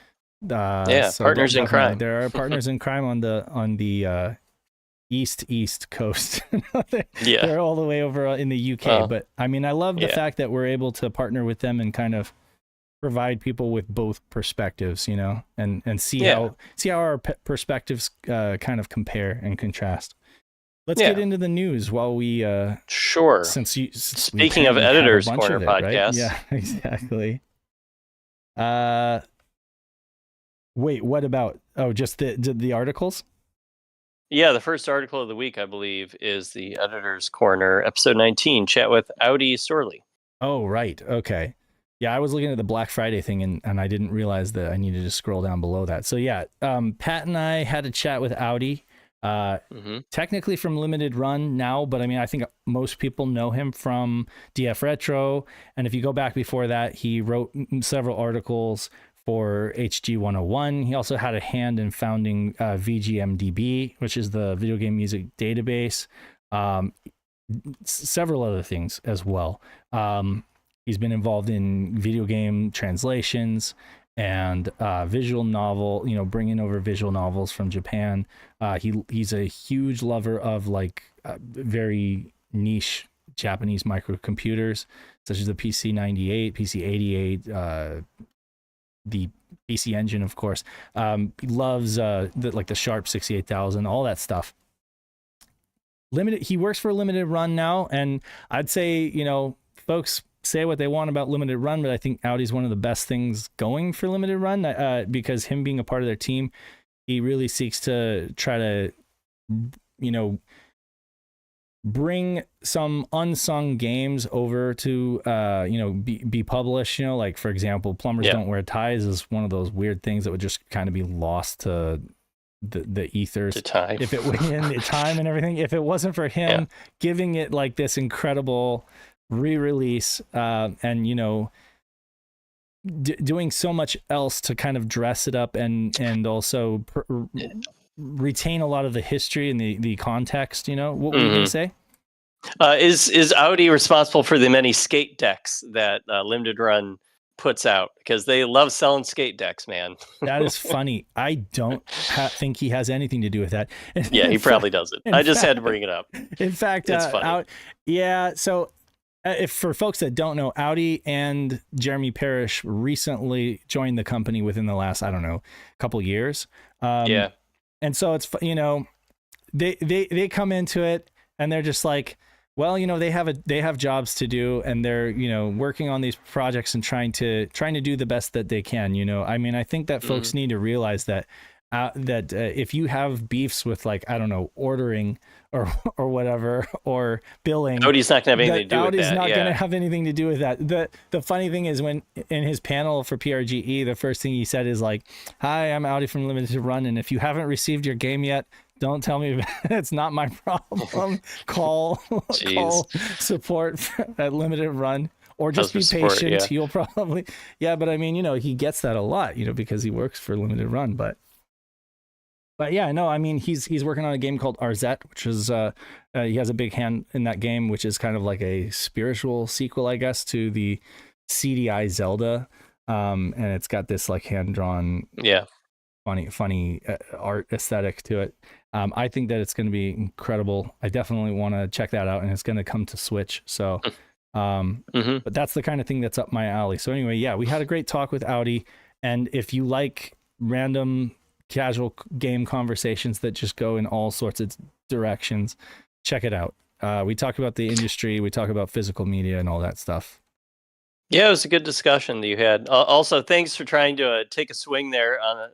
Partners in crime. There are partners in crime on the east coast. They're all the way over in the UK. But I mean, I love the fact that we're able to partner with them and kind of provide people with both perspectives, and see how our perspectives kind of compare and contrast. Let's get into the news while we sure. Speaking of Editor's Corner podcast, right? Yeah, exactly. Wait, what about? Oh, just the articles? Yeah, the first article of the week, I believe, is the Editor's Corner, episode 19, chat with Audi Sorley. Oh, right. Okay. Yeah, I was looking at the Black Friday thing, and I didn't realize that I needed to scroll down below that. So yeah, Pat and I had a chat with Audi. Technically from Limited Run now, but I mean, I think most people know him from DF Retro, and if you go back before that, he wrote several articles for HG 101. He also had a hand in founding VGMDB, which is the video game music database. several other things as well. He's been involved in video game translations and visual novel, bringing over visual novels from Japan. He's a huge lover of like very niche Japanese microcomputers, such as the PC-98, PC-88, the PC Engine, of course. He loves the Sharp 68,000, all that stuff. He works for a limited run now, and I'd say, folks say what they want about limited run, but I think Audi's one of the best things going for limited run, because him being a part of their team, he really seeks to try to, bring some unsung games over to, be published, like, for example, Plumbers Don't Wear Ties is one of those weird things that would just kind of be lost to the ethers, to time. If it went in time and everything, if it wasn't for him giving it like this incredible re-release, and doing so much else to kind of dress it up and also retain a lot of the history and the context. What were you going to say? Is Audi responsible for the many skate decks that Limited Run puts out? Because they love selling skate decks, man. That is funny. I don't think he has anything to do with that. Yeah, he probably doesn't. I just had to bring it up. In fact, it's funny. So if for folks that don't know, Audi and Jeremy Parrish recently joined the company within the last, I don't know, couple years. And so it's, they come into it and they're just like, well, they have jobs to do, and they're, working on these projects and trying to do the best that they can. I mean, I think that folks need to realize that if you have beefs with, like, I don't know, ordering or whatever, or billing, Audi's not going to have anything to do with that. Audi's not going to have anything to do with that. The funny thing is, when in his panel for PRGE, the first thing he said is like, "Hi, I'm Audi from Limited Run, and if you haven't received your game yet, don't tell me it's not my problem. Call support at Limited Run, or just be patient. You'll probably, but I mean, he gets that a lot, because he works for Limited Run, but yeah, no, I mean, he's working on a game called RZ, which is he has a big hand in that game, which is kind of like a spiritual sequel, I guess, to the CDI Zelda, and it's got this like hand-drawn, funny art aesthetic to it. I think that it's going to be incredible. I definitely want to check that out, and it's going to come to Switch. So, but that's the kind of thing that's up my alley. So anyway, we had a great talk with Audi, and if you like random casual game conversations that just go in all sorts of directions, check it out. We talk about the industry, we talk about physical media and all that stuff. Yeah, it was a good discussion that you had. Also, thanks for trying to take a swing there on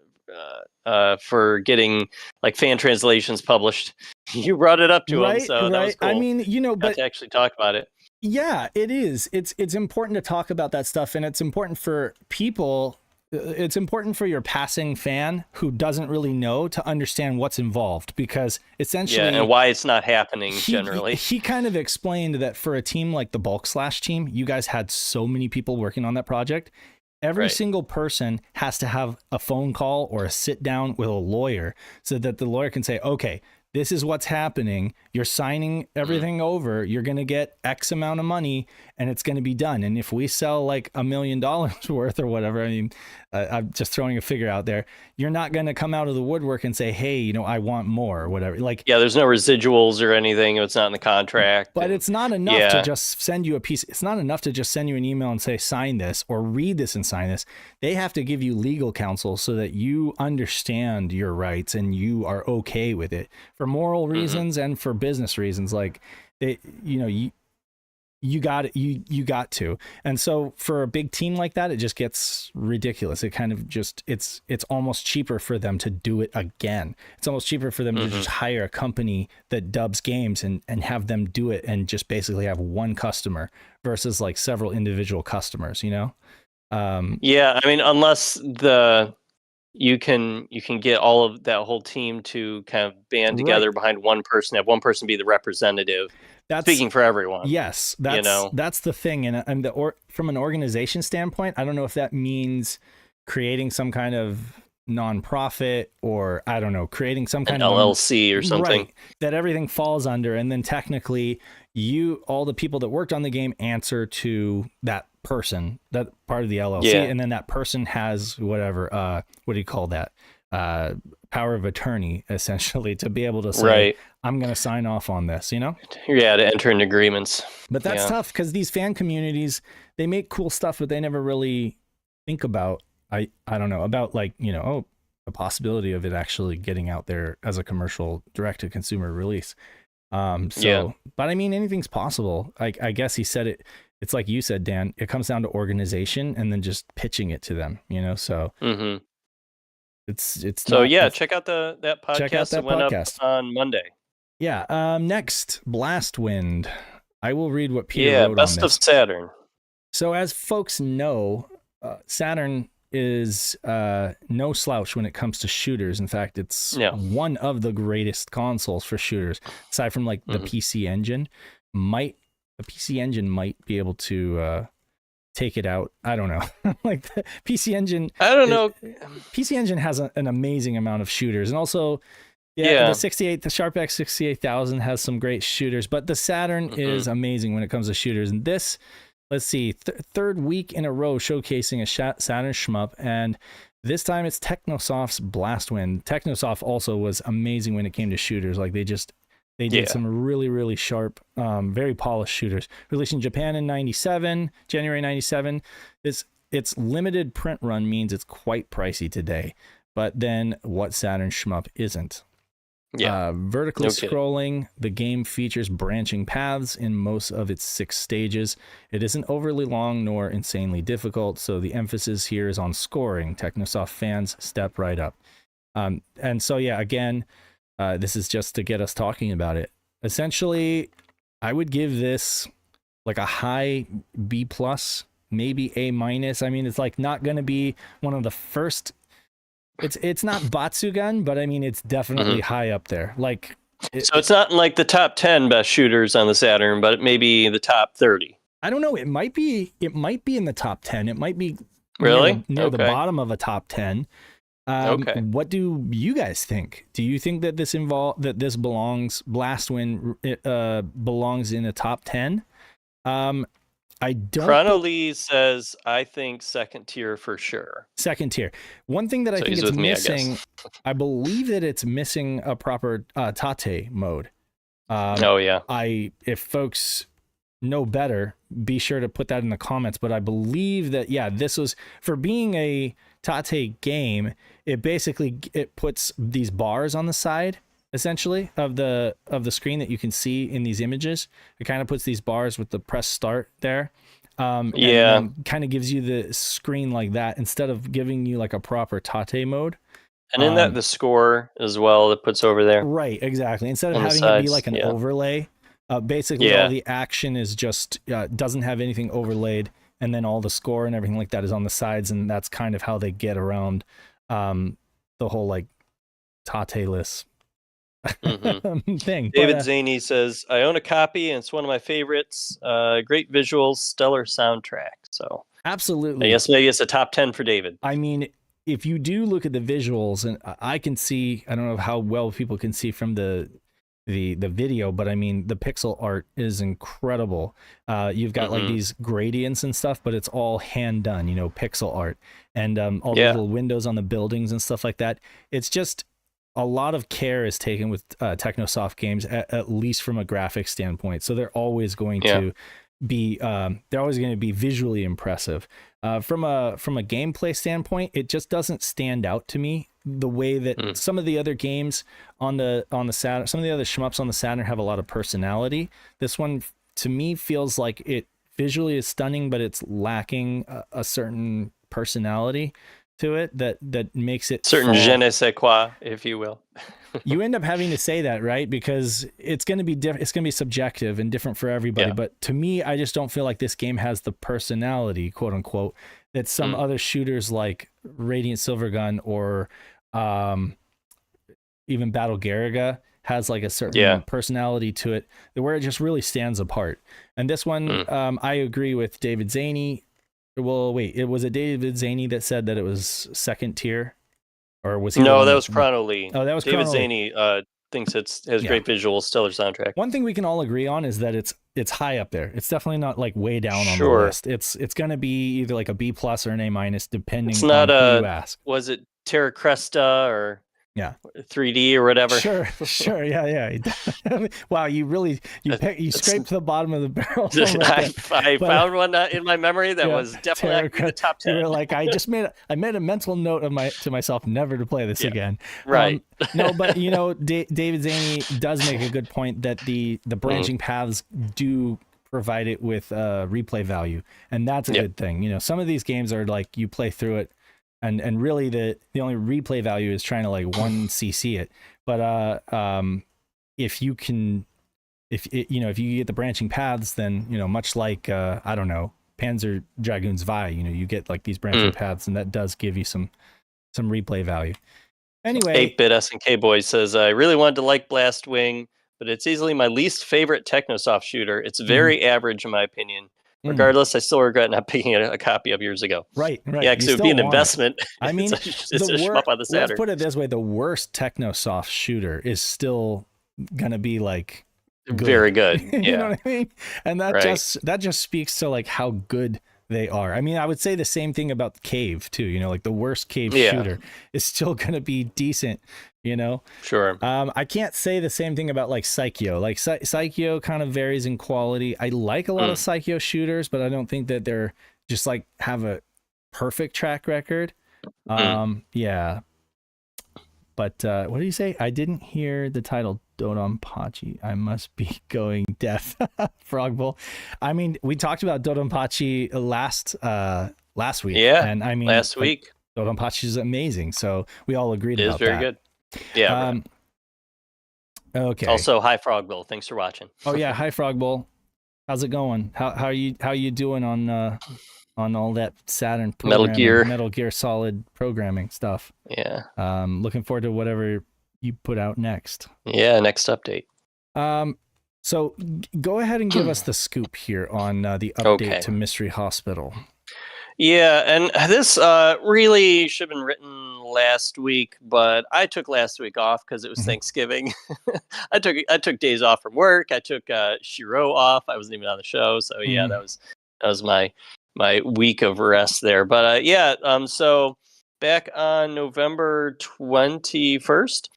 for getting like fan translations published. You brought it up to him, so that was cool. I mean, but to actually talk about it. Yeah, it is. It's important to talk about that stuff, and it's important for people. It's important for your passing fan who doesn't really know to understand what's involved, because essentially, and why it's not happening generally. He kind of explained that for a team like the Bulk Slash team, you guys had so many people working on that project. Every single person has to have a phone call or a sit down with a lawyer so that the lawyer can say, okay, this is what's happening. You're signing everything over. You're going to get X amount of money and it's going to be done. And if we sell like $1 million worth or whatever, I mean, I'm just throwing a figure out there. You're not going to come out of the woodwork and say, hey, I want more or whatever. Like, there's no residuals or anything. It's not in the contract. But it's not enough to just send you a piece. It's not enough to just send you an email and say, sign this or read this and sign this. They have to give you legal counsel so that you understand your rights and you are okay with it for moral reasons and for business reasons. Like, you got it. You got to. And so for a big team like that, it just gets ridiculous. It kind of just, it's almost cheaper for them to do it again. It's almost cheaper for them to just hire a company that dubs games and have them do it and just basically have one customer versus like several individual customers, I mean, unless you can get all of that whole team to kind of band together behind one person, have one person be the representative. That's speaking for everyone. Yes, that's the thing, and from an organization standpoint, I don't know if that means creating some kind of nonprofit or I don't know, creating some kind of LLC or something that everything falls under, and then technically all the people that worked on the game answer to that person, that part of the LLC, and then that person has whatever, what do you call that? Power of attorney, essentially, to be able to say, I'm going to sign off on this, to enter into agreements. But that's tough because these fan communities, they make cool stuff, but they never really think about, I don't know, about the possibility of it actually getting out there as a commercial direct-to-consumer release. But I mean, anything's possible. I guess he said it. It's like you said, Dan, it comes down to organization and then just pitching it to them, so it's so check out that podcast. Check out that went podcast up on Monday. Next, Blastwind. I will read what Peter wrote on this. Best of Saturn. So as folks know, Saturn is no slouch when it comes to shooters. In fact, it's one of the greatest consoles for shooters, aside from the PC Engine. The PC Engine might be able to take it out. I don't know. The PC Engine. I don't know. PC Engine has an amazing amount of shooters, and also the SharpX 68000 has some great shooters. But the Saturn is amazing when it comes to shooters. And this, let's see, third week in a row showcasing a Saturn shmup, and this time it's Technosoft's Blastwind. Technosoft also was amazing when it came to shooters. They did some really, really sharp, very polished shooters. Released in Japan in January 97. Its limited print run means it's quite pricey today. But then what Saturn shmup isn't? Vertically scrolling, the game features branching paths in most of its 6 stages. It isn't overly long nor insanely difficult, so the emphasis here is on scoring. Technosoft fans step right up. And so, again, this is just to get us talking about it. Essentially, I would give this a high B+, maybe A-. I mean, it's not going to be one of the first. It's not Batsugan, but I mean, it's definitely high up there. So it's not in the top 10 best shooters on the Saturn, but it may be the top 30. I don't know. It might be in the top 10. It might be really near the bottom of a top 10. What do you guys think? Do you think that this belongs, Blastwind belongs in a top 10? I don't. Chrono Lee says, I think second tier for sure. Second tier. One thing that I think it's missing, I believe that it's missing a proper Tate mode. If folks know better, be sure to put that in the comments. But I believe that, this was, for being a Tate game, it puts these bars on the side, essentially, of the screen that you can see in these images. It kind of puts these bars with the press start there. And kind of gives you the screen like that instead of giving you a proper Tate mode. And in that, the score as well that puts over there. Right, exactly. Instead of having it be an overlay, basically all the action is just doesn't have anything overlaid, and then all the score and everything like that is on the sides, and that's kind of how they get around the whole Tate-less thing. David Zaney says, I own a copy and it's one of my favorites. Great visuals, stellar soundtrack. So absolutely. I guess maybe it's a top 10 for David. I mean, if you do look at the visuals, and I can see, I don't know how well people can see from the video, but I mean, the pixel art is incredible. You've got these gradients and stuff, but it's all hand done, pixel art, and all the little windows on the buildings and stuff like that. It's just a lot of care is taken with Technosoft games, at least from a graphics standpoint. So they're always going to be visually impressive. From a gameplay standpoint, it just doesn't stand out to me the way that some of the other games on the Saturn, some of the other shmups on the Saturn have a lot of personality. This one, to me, feels like it visually is stunning, but it's lacking a certain personality to it that makes it certain je ne sais quoi, if you will. You end up having to say that, right? Because it's going to be it's going to be subjective and different for everybody. But to me, I just don't feel like this game has the personality, quote unquote, that some other shooters like Radiant Silvergun or even Battle Garaga has a certain personality to it, where it just really stands apart. And this one, I agree with David Zaney. Well, wait, was it David Zaney that said that it was second tier? Or was he? No, that was Chrono Lee. Oh, that was David Chrono Zaney. thinks has great visuals, stellar soundtrack. One thing we can all agree on is that it's high up there. It's definitely not like way down on the list. It's going to be either like a B+ or an A- depending on who you ask. Was it Terra Cresta or 3D or whatever? Sure. Yeah. Wow, you scraped the bottom of the barrel. I found one in my memory that was definitely the top 10. You were like, I made a mental note to myself never to play this again. Right. No, but David Zaney does make a good point that the branching paths do provide it with replay value, and that's a good thing. Some of these games are like you play through it. And really the only replay value is trying to like 1cc it. But if you get the branching paths, then much like I don't know, Panzer Dragoons Vi, you get like these branching paths, and that does give you some replay value. Anyway, 8-bit SNK Boy says, I really wanted to like Blastwing, but it's easily my least favorite Technosoft shooter. It's very average in my opinion. Regardless, I still regret not picking a copy up years ago. Right. Yeah, because it would be an investment. I mean, it's a shmup on the Saturn. Let's put it this way: the worst Technosoft shooter is still gonna be like good. Very good. You know what I mean? And that just speaks to like how good they are. I mean, I would say the same thing about Cave too. Like the worst Cave shooter is still gonna be decent. Sure. I can't say the same thing about like Psycho. Like Psycho kind of varies in quality. I like a lot of Psycho shooters, but I don't think that they're just like have a perfect track record. Yeah. But what did you say? I didn't hear the title Dodonpachi. I must be going deaf. Frogbull. I mean, we talked about Dodonpachi last week. Yeah. And I mean, last week. Dodonpachi is amazing. So we all agreed about that. It is very good. Yeah. Okay. Also, hi Frogbull. Thanks for watching. Oh yeah, hi Frogbull. How's it going? How you doing on all that Saturn Metal Gear Solid programming stuff? Yeah. Looking forward to whatever you put out next. Yeah, next update. So go ahead and give us the scoop here on the update to Mystery Hospital. Yeah, and this really should have been written last week, but I took last week off because it was Thanksgiving. I took days off from work. I took SHIRO off. I wasn't even on the show, so yeah, that was my week of rest there. But so back on November 21st,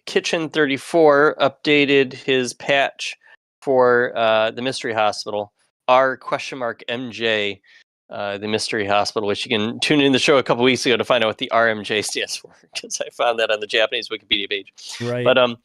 Kitchen 34 updated his patch for the Mystery Hospital. R?MJ, the Mystery Hospital, which you can tune in the show a couple weeks ago to find out what the RMJ stands for, because I found that on the Japanese Wikipedia page. Right. But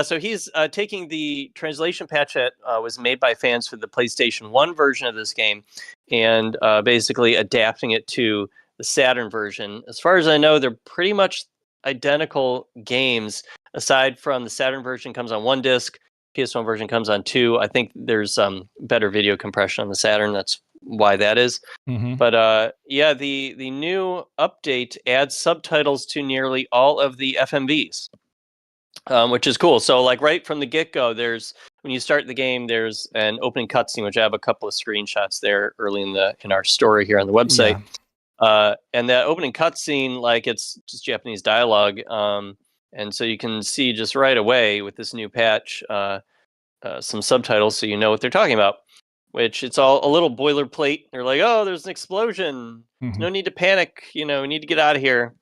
so he's taking the translation patch that was made by fans for the PlayStation 1 version of this game and basically adapting it to the Saturn version. As far as I know, they're pretty much identical games, aside from the Saturn version comes on one disc, PS1 version comes on 2. I think there's better video compression on the Saturn. That's why that is. But the new update adds subtitles to nearly all of the FMVs, which is cool. So like right from the get-go, when you start the game, there's an opening cutscene, which I have a couple of screenshots there early in our story here on the website. And that opening cutscene, like it's just Japanese dialogue. And so you can see just right away with this new patch some subtitles so you know what they're talking about, which it's all a little boilerplate. They're like, oh, there's an explosion. No need to panic. We need to get out of here.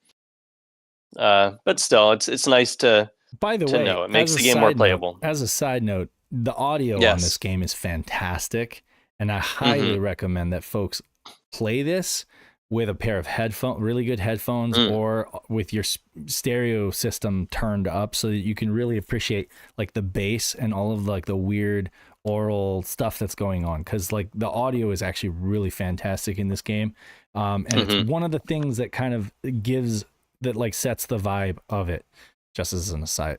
But still, it's nice to know. It makes the game more playable. As a side note, the audio on this game is fantastic, and I highly recommend that folks play this with a pair of really good headphones, or with your stereo system turned up so that you can really appreciate like the bass and all of like the weird oral stuff that's going on. Cause like the audio is actually really fantastic in this game. And it's one of the things that kind of sets the vibe of it. Just as a side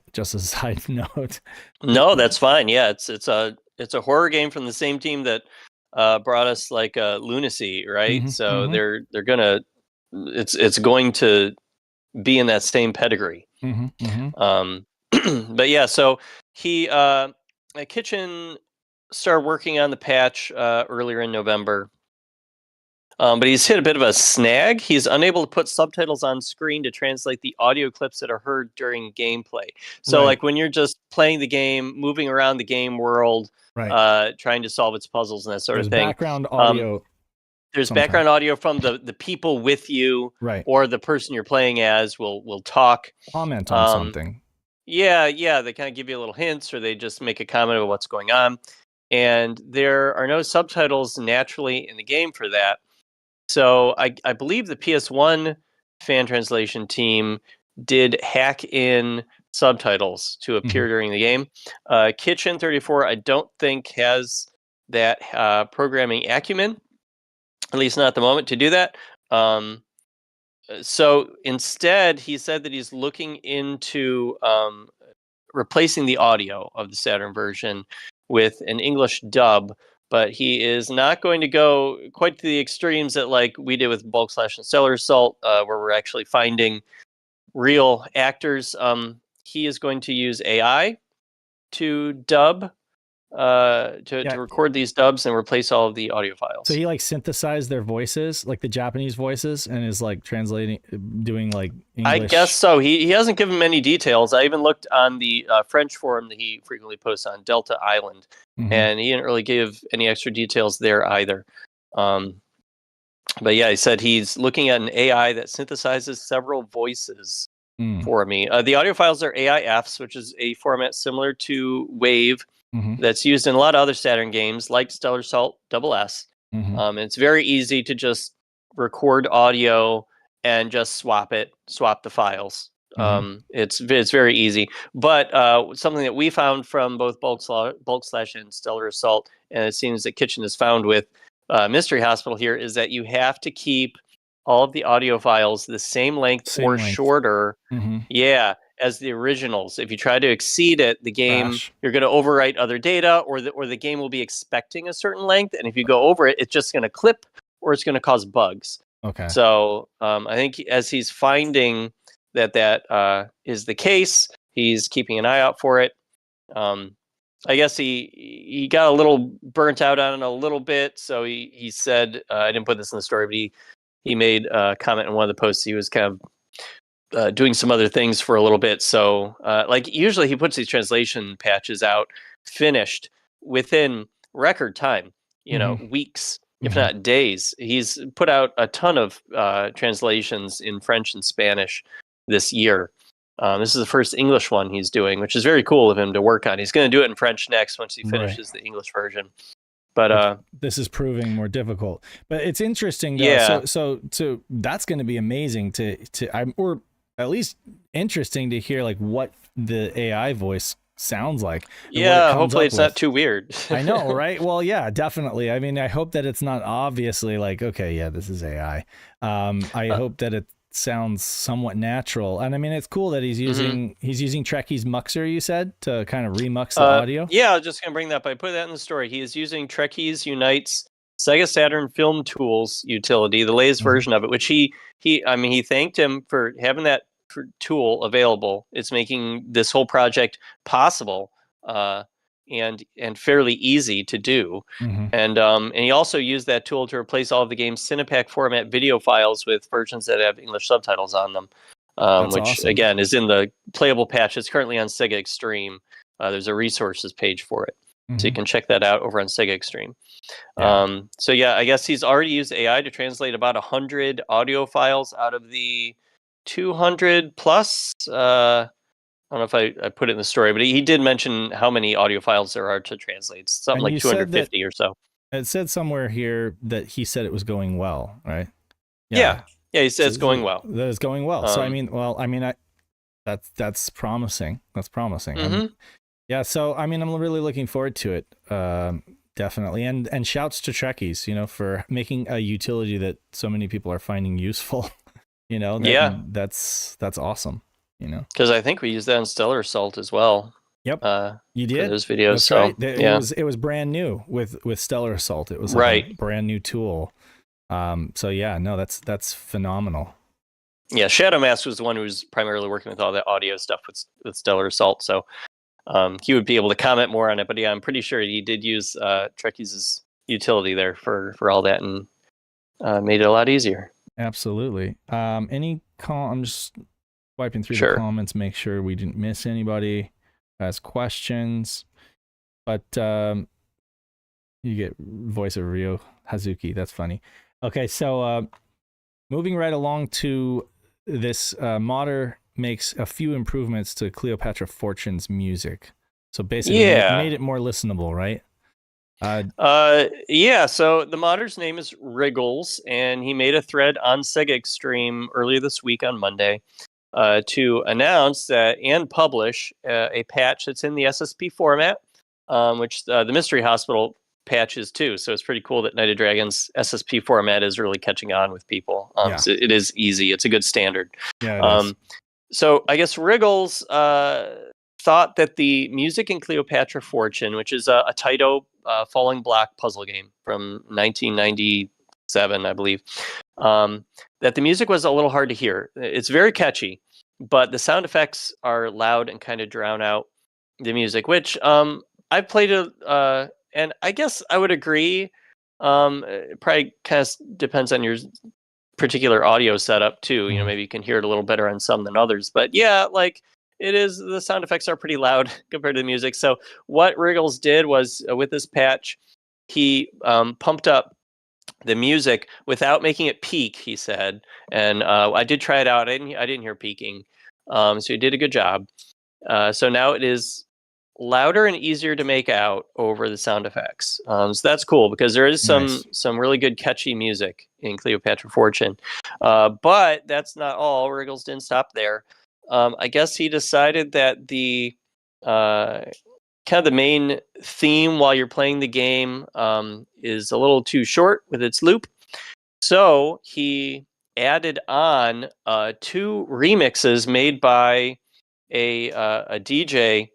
note. No, that's fine. Yeah. It's a horror game from the same team that brought us like Lunacy, right? So they're gonna it's going to be in that same pedigree. But yeah, so he Kitchen started working on the patch earlier in November. But he's hit a bit of a snag. He's unable to put subtitles on screen to translate the audio clips that are heard during gameplay. So, like when you're just playing the game, moving around the game world, trying to solve its puzzles and that sort of thing. Background audio. There's background audio from the people with you, or the person you're playing as will talk, comment on something. Yeah, they kind of give you a little hints, or they just make a comment about what's going on. And there are no subtitles naturally in the game for that. So I believe the PS1 fan translation team did hack in subtitles to appear during the game. Kitchen 34, I don't think has that programming acumen, at least not at the moment, to do that. So instead, he said that he's looking into replacing the audio of the Saturn version with an English dub, but he is not going to go quite to the extremes that like we did with Bulk Slash and Stellar Assault, where we're actually finding real actors. He is going to use AI to dub, to record these dubs and replace all of the audio files. So he like synthesized their voices, like the Japanese voices, and is like translating, doing like English. I guess so. He hasn't given many details. I even looked on the French forum that he frequently posts on Delta Island, and he didn't really give any extra details there either. But yeah, he said he's looking at an AI that synthesizes several voices for me. The audio files are AIFs, which is a format similar to WAVE. That's used in a lot of other Saturn games like Stellar Assault SS. It's very easy to just record audio and just swap the files. It's very easy. But something that we found from both Bulk Slash and Stellar Assault, and it seems that Kitchen has found with Mystery Hospital here, is that you have to keep all of the audio files the same length shorter. As the originals. If you try to exceed it, the game you're going to overwrite other data, or the game will be expecting a certain length, and if you go over it, it's just going to clip, or it's going to cause bugs. So I think as he's finding that is the case, he's keeping an eye out for it. I guess he got a little burnt out on it a little bit, so he said, I didn't put this in the story, but he made a comment in one of the posts. He was kind of doing some other things for a little bit. So like usually he puts these translation patches out finished within record time, weeks, if not days. He's put out a ton of translations in French and Spanish this year. This is the first English one he's doing, which is very cool of him to work on. He's going to do it in French next once he finishes the English version. But this is proving more difficult. But it's interesting, though. So that's going to be amazing or at least interesting to hear like what the AI voice sounds like. Yeah, hopefully it's not too weird. I know, right? Well, yeah, definitely. I mean, I hope that it's not obviously like, okay, yeah, this is AI. I hope that it sounds somewhat natural. And I mean, it's cool that he's using Trekkie's Muxer, you said, to kind of remux the audio. Yeah, I was just going to bring that up. I put that in the story. He is using Trekkie's Unite's Sega Saturn Film Tools utility, the latest version of it, which he thanked him for having that tool available. It's making this whole project possible and fairly easy to do. And he also used that tool to replace all of the game's Cinepack format video files with versions that have English subtitles on them, which awesome. Again is in the playable patch. It's currently on Sega Extreme. There's a resources page for it. So you can check that out over on Sega Extreme. So yeah, I guess he's already used AI to translate about 100 audio files out of the 200 plus. I don't know if I put it in the story, but he did mention how many audio files there are to translate. Something like 250 or so. It said somewhere here that he said it was going well, right? Yeah, he said it's going well. That it's going well. So that's promising. That's promising. Yeah, so I mean, I'm really looking forward to it. Definitely, and shouts to Trekkies, for making a utility that so many people are finding useful. That's awesome. Because I think we used that in Stellar Assault as well. Yep, you did for those videos. That's so right. It was brand new with Stellar Assault. It was like a brand new tool. So yeah, no, that's phenomenal. Yeah, Shadow Mask was the one who was primarily working with all the audio stuff with Stellar Assault. So he would be able to comment more on it. But yeah, I'm pretty sure he did use Trekkie's utility there for all that, and made it a lot easier. Absolutely. I'm just wiping through the Sure. comments, make sure we didn't miss anybody who has questions. But you get voice of Ryo Hazuki. That's funny. Okay, so moving right along to this, modder makes a few improvements to Cleopatra Fortune's music. So basically, made it more listenable, right? Yeah. So the modder's name is Wriggles, and he made a thread on Sega Extreme earlier this week on Monday to announce that and publish a patch that's in the SSP format, which the Mystery Hospital patches too. So it's pretty cool that Night of Dragons SSP format is really catching on with people. So it is easy. It's a good standard. Yeah, it is. So I guess Wriggles thought that the music in Cleopatra Fortune, which is a Taito falling block puzzle game from 1997, I believe, that the music was a little hard to hear. It's very catchy, but the sound effects are loud and kind of drown out the music, which I've played and I guess I would agree. It probably kind of depends on your particular audio setup too. You know, maybe you can hear it a little better on some than others. But yeah, like it is, the sound effects are pretty loud compared to the music. So what Wriggles did was with this patch, he pumped up the music without making it peak, he said. And I did try it out. I didn't hear peaking. So he did a good job. So now it is louder and easier to make out over the sound effects. So that's cool because there is some really good catchy music in Cleopatra Fortune. But that's not all. Wriggles didn't stop there. I guess he decided that the kind of the main theme while you're playing the game is a little too short with its loop. So he added on 2 remixes made by a DJ,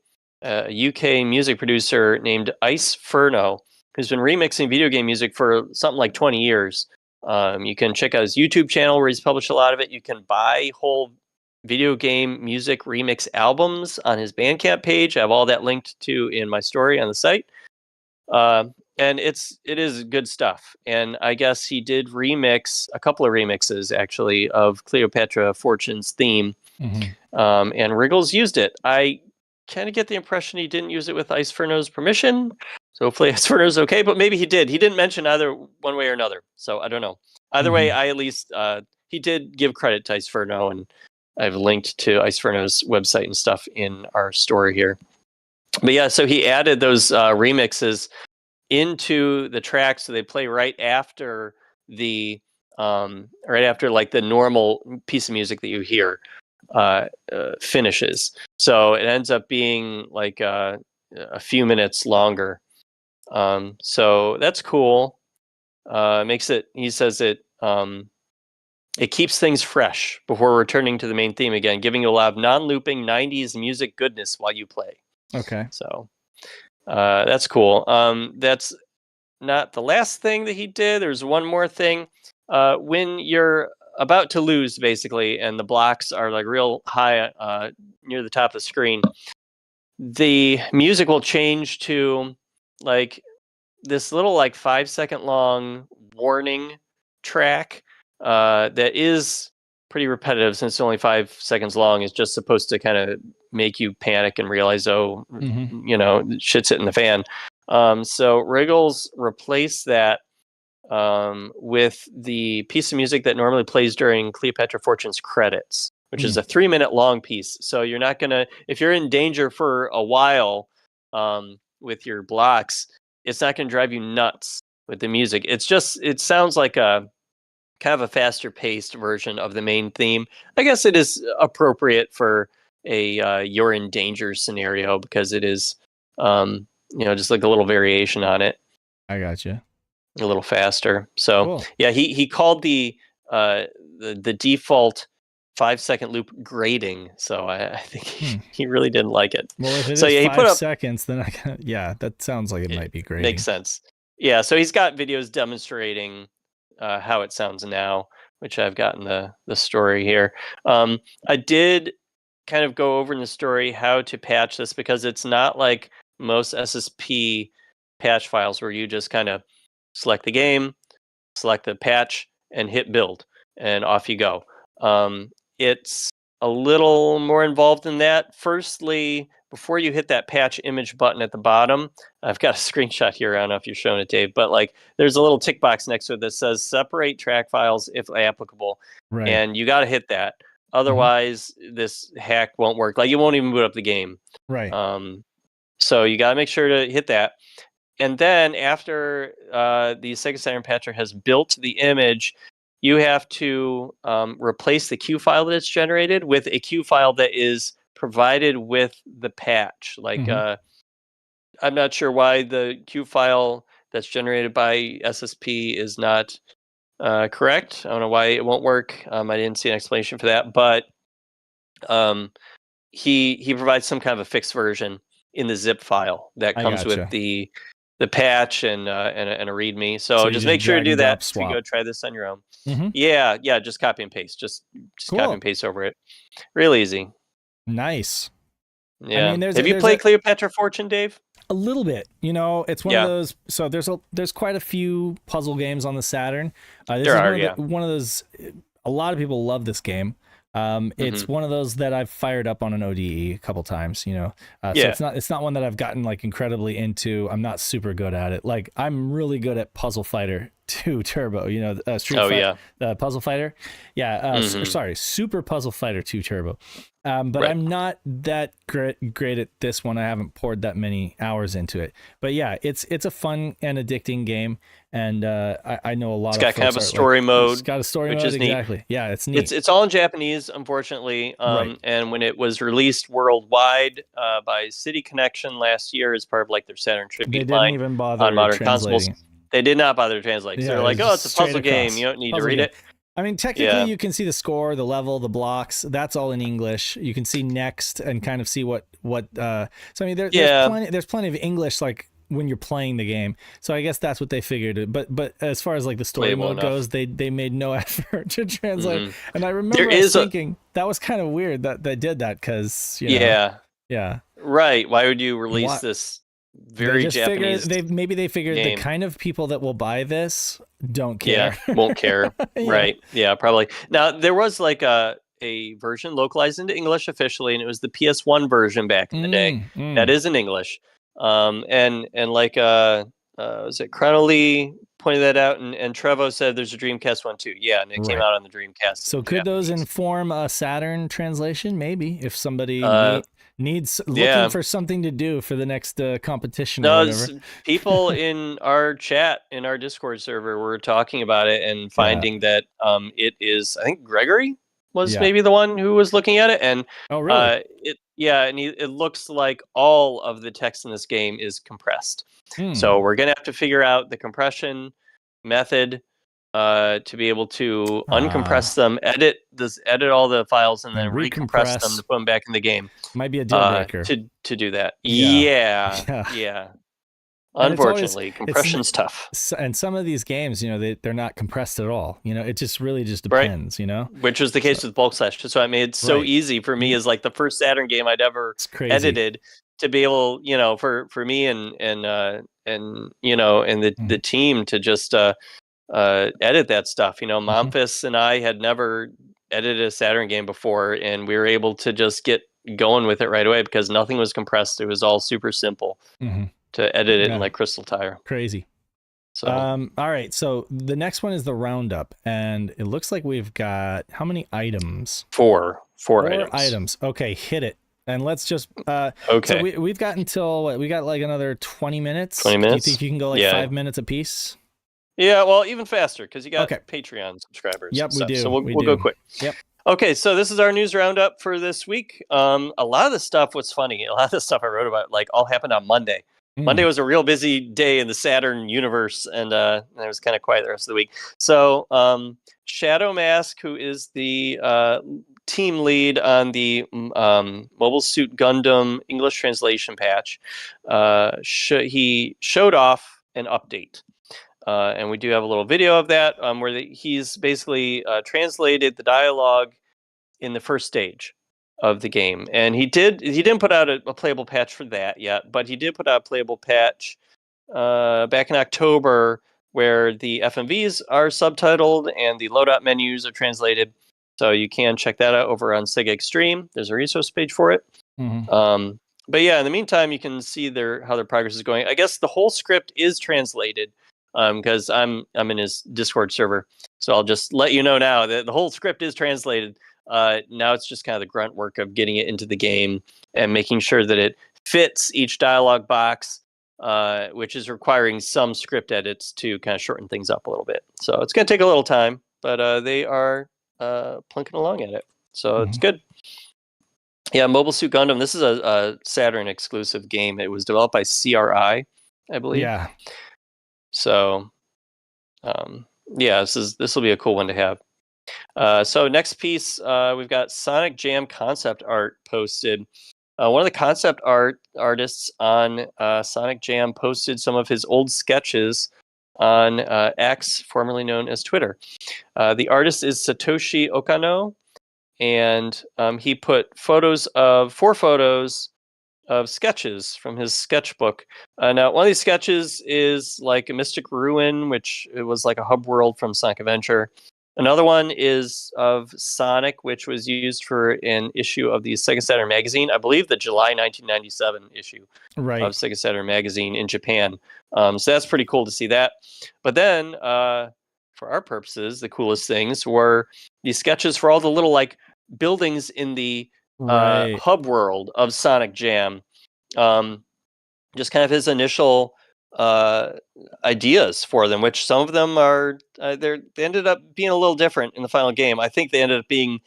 a UK music producer named Ice Furno, who's been remixing video game music for something like 20 years. You can check out his YouTube channel where he's published a lot of it. You can buy whole video game music remix albums on his Bandcamp page. I have all that linked to in my story on the site. And it is good stuff. And I guess he did remix a couple of remixes actually of Cleopatra Fortune's theme. And Wriggles used it. I kind of get the impression he didn't use it with Ice Furno's permission. So hopefully Ice Furno's okay, but maybe he did. He didn't mention either one way or another. So I don't know. Either way, I at least he did give credit to Ice Furno, and I've linked to Ice Furno's website and stuff in our story here. But yeah, so he added those remixes into the track, so they play right after the like the normal piece of music that you hear finishes. So it ends up being like a few minutes longer. So that's cool. Makes it. He says it. It keeps things fresh before returning to the main theme again, giving you a lot of non-looping 90s music goodness while you play. Okay. So that's cool. That's not the last thing that he did. There's one more thing. When you're about to lose, basically, and the blocks are like real high near the top of the screen, the music will change to like this little like 5-second long warning track that is pretty repetitive since it's only 5 seconds long. It's just supposed to kind of make you panic and realize, you know, shit's hitting the fan. So Wriggles replaced that with the piece of music that normally plays during Cleopatra Fortune's credits, which is a 3-minute long piece. So you're not gonna, if you're in danger for a while with your blocks, it's not gonna drive you nuts with the music. It's just, it sounds like a kind of a faster paced version of the main theme. I guess it is appropriate for a you're in danger scenario because it is, you know, just like a little variation on it. I gotcha. A little faster. So cool. Yeah, he called the default 5-second loop grating. So I think he really didn't like it. Well, if it so is yeah, 5 he put up, seconds, then that sounds like it might be grating. Makes sense. Yeah, so he's got videos demonstrating how it sounds now, which I've got in the story here. I did kind of go over in the story how to patch this because it's not like most SSP patch files where you just kind of select the game, select the patch, and hit build, and off you go. It's a little more involved than that. Firstly, before you hit that patch image button at the bottom, I've got a screenshot here. I don't know if you're showing it, Dave, but like there's a little tick box next to it that says separate track files if applicable. Right. And you got to hit that. Otherwise, this hack won't work. Like, you won't even boot up the game. Right. So you got to make sure to hit that. And then after the Sega Saturn patcher has built the image, you have to replace the Q file that it's generated with a Q file that is provided with the patch. Like, I'm not sure why the Q file that's generated by SSP is not correct. I don't know why it won't work. I didn't see an explanation for that, but he provides some kind of a fixed version in the zip file that comes with the patch and a README. So just make sure to do that if you go try this on your own. Yeah, just copy and paste. Just cool. Copy and paste over it. Real easy. Nice. Yeah. I mean, have you played Cleopatra Fortune, Dave? A little bit. It's one of those. So there's quite a few puzzle games on the Saturn. One of those. A lot of people love this game. It's one of those that I've fired up on an ODE a couple times. So it's not one that I've gotten like incredibly into. I'm not super good at it. Like, I'm really good at Puzzle Fighter 2 Turbo. Street Fighter, Puzzle Fighter. Sorry, Super Puzzle Fighter 2 Turbo. But I'm not that great at this one. I haven't poured that many hours into it. But yeah, it's a fun and addicting game, and I know a lot. It's got kind of a story mode. It's got a story mode, is exactly. Neat. Yeah, it's neat. It's all in Japanese, unfortunately. And when it was released worldwide by City Connection last year as part of like their Saturn tribute line, they didn't even bother on modern translating. consoles, they did not bother to translate. So they're like, oh, it's a puzzle game. You don't need to read it. I mean, technically, you can see the score, the level, the blocks. That's all in English. You can see next and kind of see what. So I mean, there's plenty of English like when you're playing the game. So I guess that's what they figured. But as far as like the story mode goes, they made no effort to translate. And I remember thinking that was kind of weird that they did that because right. Why would you release this? Very Japanese. Maybe they figured the kind of people that will buy this don't care. Yeah, won't care. Right. Yeah, probably. Now there was like a version localized into English officially, and it was the PS1 version back in the day. That is in English. And like was it Chronoli pointed that out, and Trevo said there's a Dreamcast one too. Yeah, and it came out on the Dreamcast. So could those inform a Saturn translation? Maybe if somebody needs looking for something to do for the next competition or whatever. People in our chat, in our Discord server, were talking about it and finding that it is, I think Gregory was maybe the one who was looking at it, and it looks like all of the text in this game is compressed. So we're gonna have to figure out the compression method to be able to uncompress them, edit all the files, and then recompress them to put them back in the game. Might be a deal breaker to do that. Yeah. Unfortunately, compression's tough. And some of these games, they're not compressed at all. It just really depends. Which was the case with Bulk Slash. So it made it so easy for me as like the first Saturn game I'd ever edited to be able, for me and the team to just edit that stuff. Momphis and I had never edited a Saturn game before, and we were able to just get going with it right away because nothing was compressed. It was all super simple to edit it in like Crystal Tire. Crazy. So all right, so the next one is the roundup, and it looks like we've got how many items? Four items. Okay, hit it. And let's just so we've got until we got like another 20 minutes. 20 minutes. Do you think you can go like 5 minutes a piece? Yeah, well, even faster because you got Patreon subscribers. Yep, we do. So we'll go quick. Yep. Okay, so this is our news roundup for this week. A lot of the stuff was funny. A lot of the stuff I wrote about like all happened on Monday. Monday was a real busy day in the Saturn universe, and it was kind of quiet the rest of the week. So Shadow Mask, who is the team lead on the Mobile Suit Gundam English translation patch, he showed off an update. And we do have a little video of that where he's basically translated the dialogue in the first stage of the game. And he didn't put out a playable patch for that yet, but he did put out a playable patch back in October where the FMVs are subtitled and the loadout menus are translated. So you can check that out over on Sega Extreme. There's a resource page for it. But yeah, in the meantime, you can see how their progress is going. I guess the whole script is translated because I'm in his Discord server. So I'll just let you know now that the whole script is translated. Now it's just kind of the grunt work of getting it into the game and making sure that it fits each dialogue box, which is requiring some script edits to kind of shorten things up a little bit. So it's going to take a little time, but they are plunking along at it. So it's good. Yeah, Mobile Suit Gundam. This is a Saturn exclusive game. It was developed by CRI, I believe. Yeah. So, yeah, this will be a cool one to have. So next piece, we've got Sonic Jam concept art posted. One of the concept artists on Sonic Jam posted some of his old sketches on X, formerly known as Twitter. The artist is Satoshi Okano, and he put four photos of sketches from his sketchbook. Now, one of these sketches is like a Mystic Ruin, which it was like a hub world from Sonic Adventure. Another one is of Sonic, which was used for an issue of the Sega Saturn magazine. I believe the July 1997 issue of Sega Saturn magazine in Japan. So that's pretty cool to see that. But then, for our purposes, the coolest things were these sketches for all the little like buildings in the hub world of Sonic Jam. Just kind of his initial ideas for them, which some of them are they ended up being a little different in the final game. I think they ended up being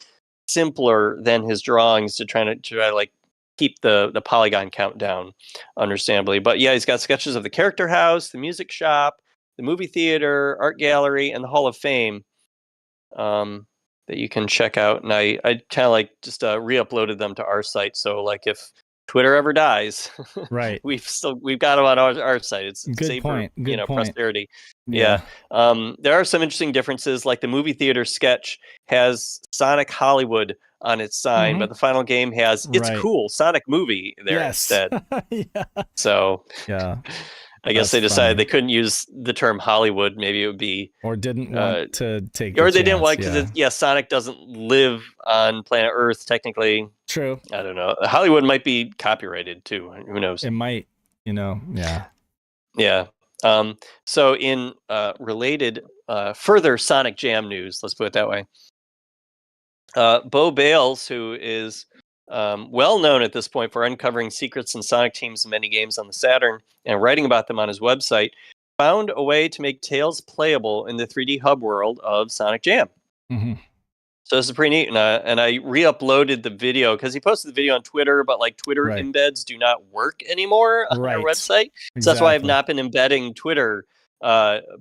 simpler than his drawings to try to like keep the polygon count down, understandably. But yeah, he's got sketches of the character house, the music shop, the movie theater, art gallery, and the Hall of Fame that you can check out. And I kind of like just re-uploaded them to our site. So like if Twitter ever dies, we've got them on our site. It's safe for posterity. Yeah. There are some interesting differences. Like the movie theater sketch has Sonic Hollywood on its sign, but the final game has It's Cool Sonic Movie there instead. So I guess they decided they couldn't use the term Hollywood. Maybe it would be, or didn't want to take, or they didn't want, because Sonic doesn't live on planet Earth technically. True. I don't know. Hollywood might be copyrighted too. Who knows? It might. Yeah. So in related further Sonic Jam news, let's put it that way. Bo Bales, who is well known at this point for uncovering secrets in Sonic teams and many games on the Saturn and writing about them on his website, found a way to make Tails playable in the 3D hub world of Sonic Jam. So this is pretty neat, and I re-uploaded the video because he posted the video on Twitter, but like Twitter embeds do not work anymore on our website. So that's why I've not been embedding Twitter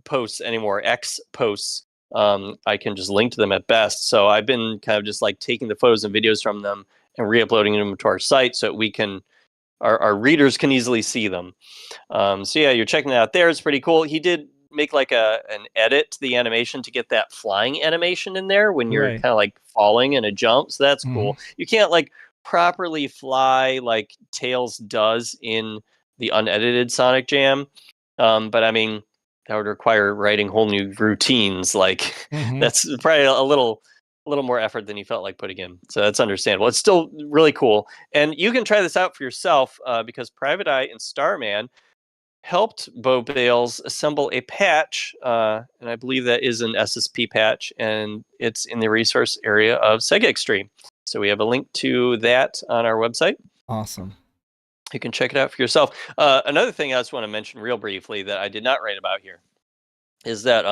posts anymore, X posts. I can just link to them at best. So I've been kind of just like taking the photos and videos from them and re-uploading them to our site so that we can, our readers can easily see them. So yeah, you're checking it out there. It's pretty cool. He did make like an edit to the animation to get that flying animation in there when you're kind of like falling in a jump. So that's cool. You can't like properly fly like Tails does in the unedited Sonic Jam. But I mean, that would require writing whole new routines. Like that's probably a little more effort than you felt like putting in. So that's understandable. It's still really cool. And you can try this out for yourself because Private Eye and Starman helped Bo Bales assemble a patch. And I believe that is an SSP patch, and it's in the resource area of Sega Extreme. So we have a link to that on our website. Awesome. You can check it out for yourself. Another thing I just want to mention real briefly that I did not write about here is that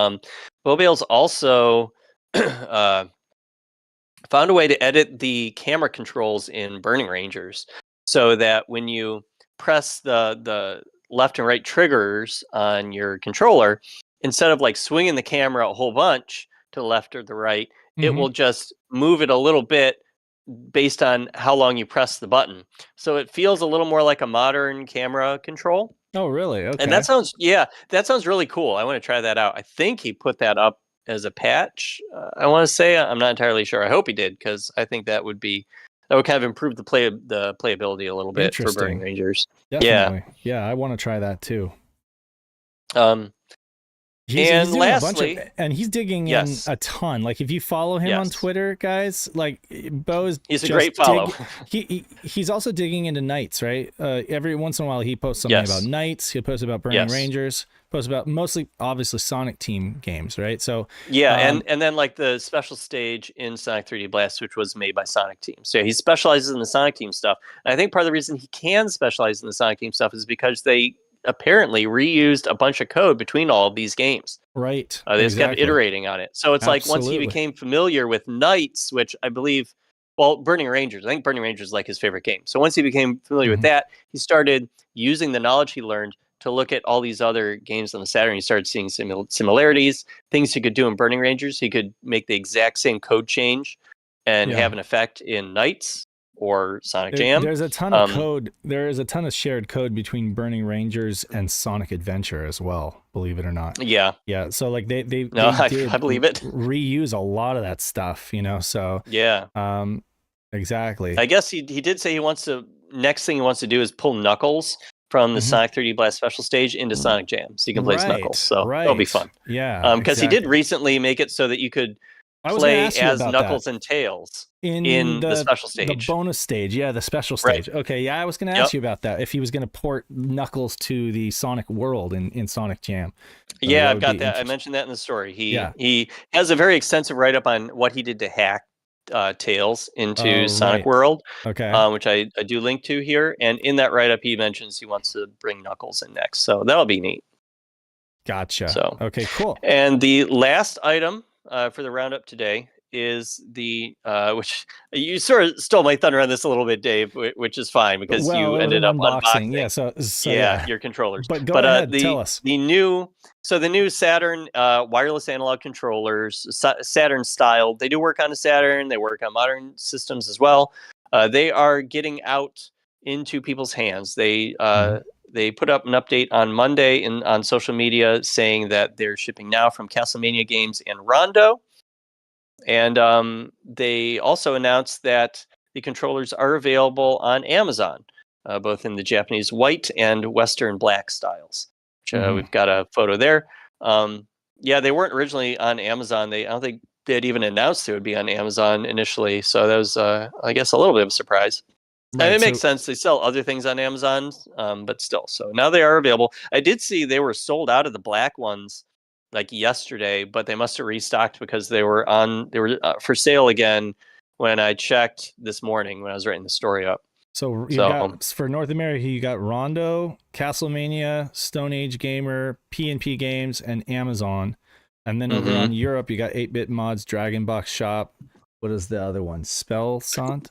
Bo Bales also found a way to edit the camera controls in Burning Rangers so that when you press the left and right triggers on your controller, instead of like swinging the camera a whole bunch to the left or the right, it will just move it a little bit based on how long you press the button. So it feels a little more like a modern camera control. Oh, really? Okay. And that sounds really cool. I want to try that out. I think he put that up as a patch. I want to say, I'm not entirely sure. I hope he did, because I think that would kind of improve the playability a little bit for Burning Rangers. Definitely. Yeah, I want to try that too. He's doing lastly, a bunch of, and he's digging in a ton. Like if you follow him on Twitter, guys, like he's a great follow. He's also digging into knights, right? Every once in a while he posts something about knights. He'll post about Burning Rangers. Post about mostly, obviously, Sonic Team games, right? So and then like the special stage in Sonic 3D Blast, which was made by Sonic Team. So he specializes in the Sonic Team stuff. And I think part of the reason he can specialize in the Sonic Team stuff is because they apparently reused a bunch of code between all of these games. Right. They just kept iterating on it. So it's like once he became familiar with Knights, which I believe, Burning Rangers. I think Burning Rangers is like his favorite game. So once he became familiar with that, he started using the knowledge he learned to look at all these other games on the Saturn. He started seeing similarities, things he could do in Burning Rangers. He could make the exact same code change and have an effect in Knights or Sonic Jam. There's a ton of code. There is a ton of shared code between Burning Rangers and Sonic Adventure as well, believe it or not. Yeah. So like they did I believe it. Reuse a lot of that stuff, so exactly. I guess he did say next thing he wants to do is pull Knuckles from the Sonic 3D Blast special stage into Sonic Jam, so you can play Knuckles. So that'll be fun. Yeah. Because he did recently make it so that you could play as Knuckles and Tails in the special stage. The bonus stage, the special stage. Right. Okay, I was going to ask you about that, if he was going to port Knuckles to the Sonic world in Sonic Jam. I've got that. I mentioned that in the story. He has a very extensive write-up on what he did to hack Tails into Sonic World, which I do link to here. And in that write-up, he mentions he wants to bring Knuckles in next. So that'll be neat. Gotcha. So, okay, cool. And the last item for the roundup today is the which you sort of stole my thunder on this a little bit, Dave, which is fine because you ended up unboxing. Your controllers. But go ahead, tell us. The new Saturn wireless analog controllers, Saturn style. They do work on a Saturn. They work on modern systems as well. They are getting out into people's hands. They put up an update on Monday on social media saying that they're shipping now from Castlemania Games and Rondo. And they also announced that the controllers are available on Amazon, both in the Japanese white and Western black styles. Which, we've got a photo there. They weren't originally on Amazon. I don't think they had even announced they would be on Amazon initially. So that was, I guess, a little bit of a surprise. Right, and it makes sense. They sell other things on Amazon, but still. So now they are available. I did see they were sold out of the black ones like yesterday, but they must have restocked because they were for sale again when I checked this morning when I was writing the story up. So got, for North America, you got Rondo, Castlemania, Stone Age Gamer, P&P Games, and Amazon. And then over on Europe, you got 8-Bit Mods, Dragon Box Shop. What is the other one? Spellsant,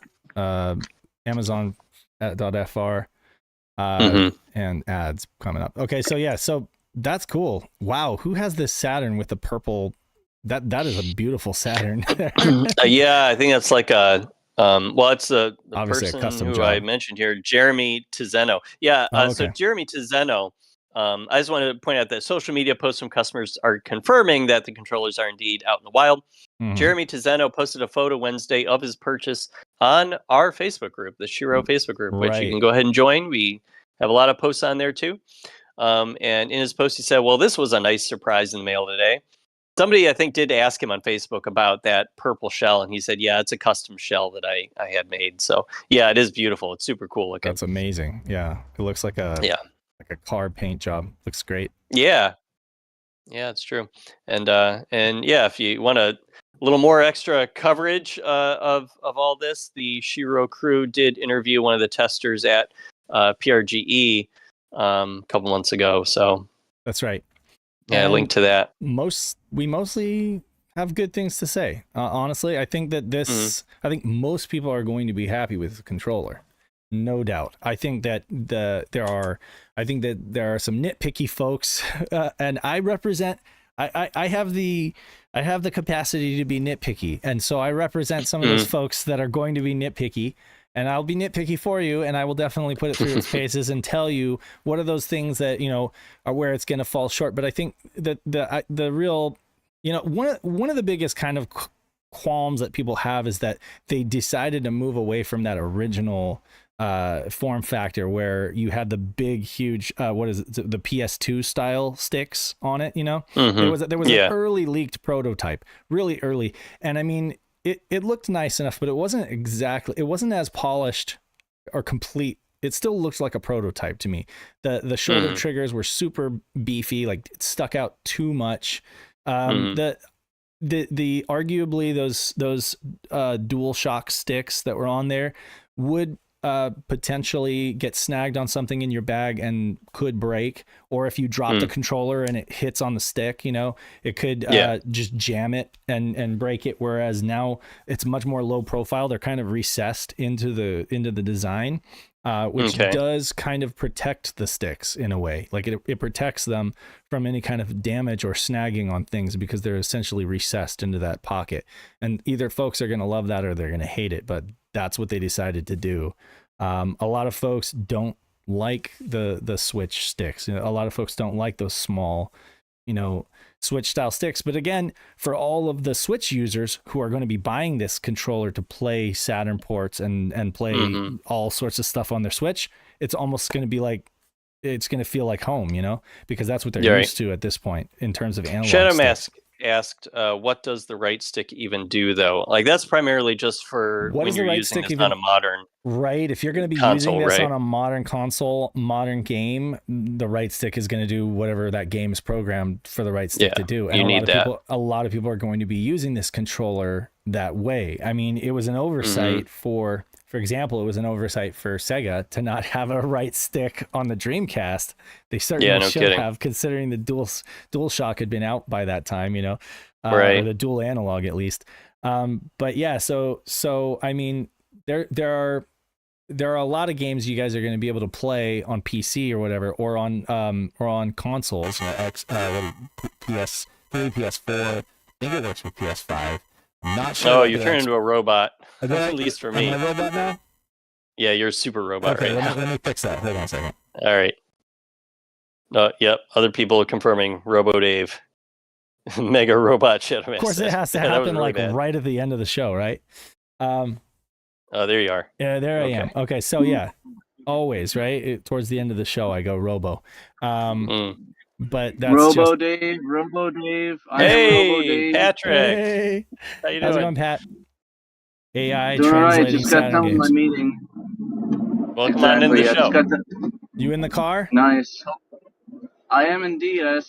Amazon.fr, and ads coming up. Okay, so that's cool. Wow, who has this Saturn with the purple? That is a beautiful Saturn. I think that's like a it's the obviously person who job. I mentioned here, Jeremy Tizzeno. So Jeremy Tizzeno. I just wanted to point out that social media posts from customers are confirming that the controllers are indeed out in the wild. Jeremy Tizzeno posted a photo Wednesday of his purchase on our Facebook group, the SHIRO Facebook group, which you can go ahead and join. We have a lot of posts on there too. And in his post, he said, well, this was a nice surprise in the mail today. Somebody, I think, did ask him on Facebook about that purple shell, and he said, yeah, it's a custom shell that I had made. So, yeah, it is beautiful. It's super cool looking. That's amazing. Yeah, it looks like a car paint job. Looks great. Yeah, it's true. And if you want a little more extra coverage of all this, the SHIRO crew did interview one of the testers at PRGE a couple months ago. So that's right. Yeah, link to that. We mostly have good things to say. Honestly, I think that I think most people are going to be happy with the controller, no doubt. I think that there are some nitpicky folks, and I represent. I have the capacity to be nitpicky, and so I represent some of those folks that are going to be nitpicky. And I'll be nitpicky for you, and I will definitely put it through its paces and tell you what are those things that are where it's going to fall short. But I think that the real, one of the biggest kind of qualms that people have is that they decided to move away from that original form factor where you had the big, huge, what is it, the PS2 style sticks on it. You know, there was an early leaked prototype, really early, and I mean, it looked nice enough, but it wasn't as polished or complete. It still looks like a prototype to me. The shoulder triggers were super beefy, like it stuck out too much. The arguably those DualShock sticks that were on there would potentially get snagged on something in your bag and could break, or if you drop the controller and it hits on the stick, you know, it could just jam it and break it. Whereas now it's much more low profile. They're kind of recessed into the design, which does kind of protect the sticks in a way. Like it protects them from any kind of damage or snagging on things because they're essentially recessed into that pocket. And either folks are going to love that or they're going to hate it, but that's what they decided to do. A lot of folks don't like the Switch sticks. You know, a lot of folks don't like those small, you know, Switch style sticks. But again, for all of the Switch users who are going to be buying this controller to play Saturn ports and play all sorts of stuff on their Switch, it's almost going to be like, it's going to feel like home, you know, because that's what they're used to at this point in terms of analog Shadow sticks. Mask asked, what does the right stick even do, though? Like, that's primarily just for when you're using this on a modern right. If you're going to be console, using this on a modern console, modern game, the right stick is going to do whatever that game is programmed for the right stick to do. And a lot of people are going to be using this controller that way. I mean, it was an oversight for example, it was an oversight for Sega to not have a right stick on the Dreamcast. They certainly should have, considering the DualShock had been out by that time, you know, or the dual analog at least. But yeah, so I mean, there are a lot of games you guys are going to be able to play on PC or whatever, or on consoles, PS3, PS4. I think it works with PS5. I'm not sure. Oh, you turn into a robot. At least for me. Am I a robot now? Yeah, you're a super robot right now. Let me fix that. Hold on a second. All right. Yep. Other people are confirming RoboDave. Mega robot Shadow Mask. Of course, it has to happen really right at the end of the show, right? Oh, there you are. Yeah, there I am. Okay, so yeah, always right towards the end of the show, I go Robo. But that's RoboDave. Hey, Patrick. Hey. How you doing? How's it going, Pat? AI doing translating right. Just got done with my meeting. Welcome on into the show. You in the car? Nice. I am indeed. I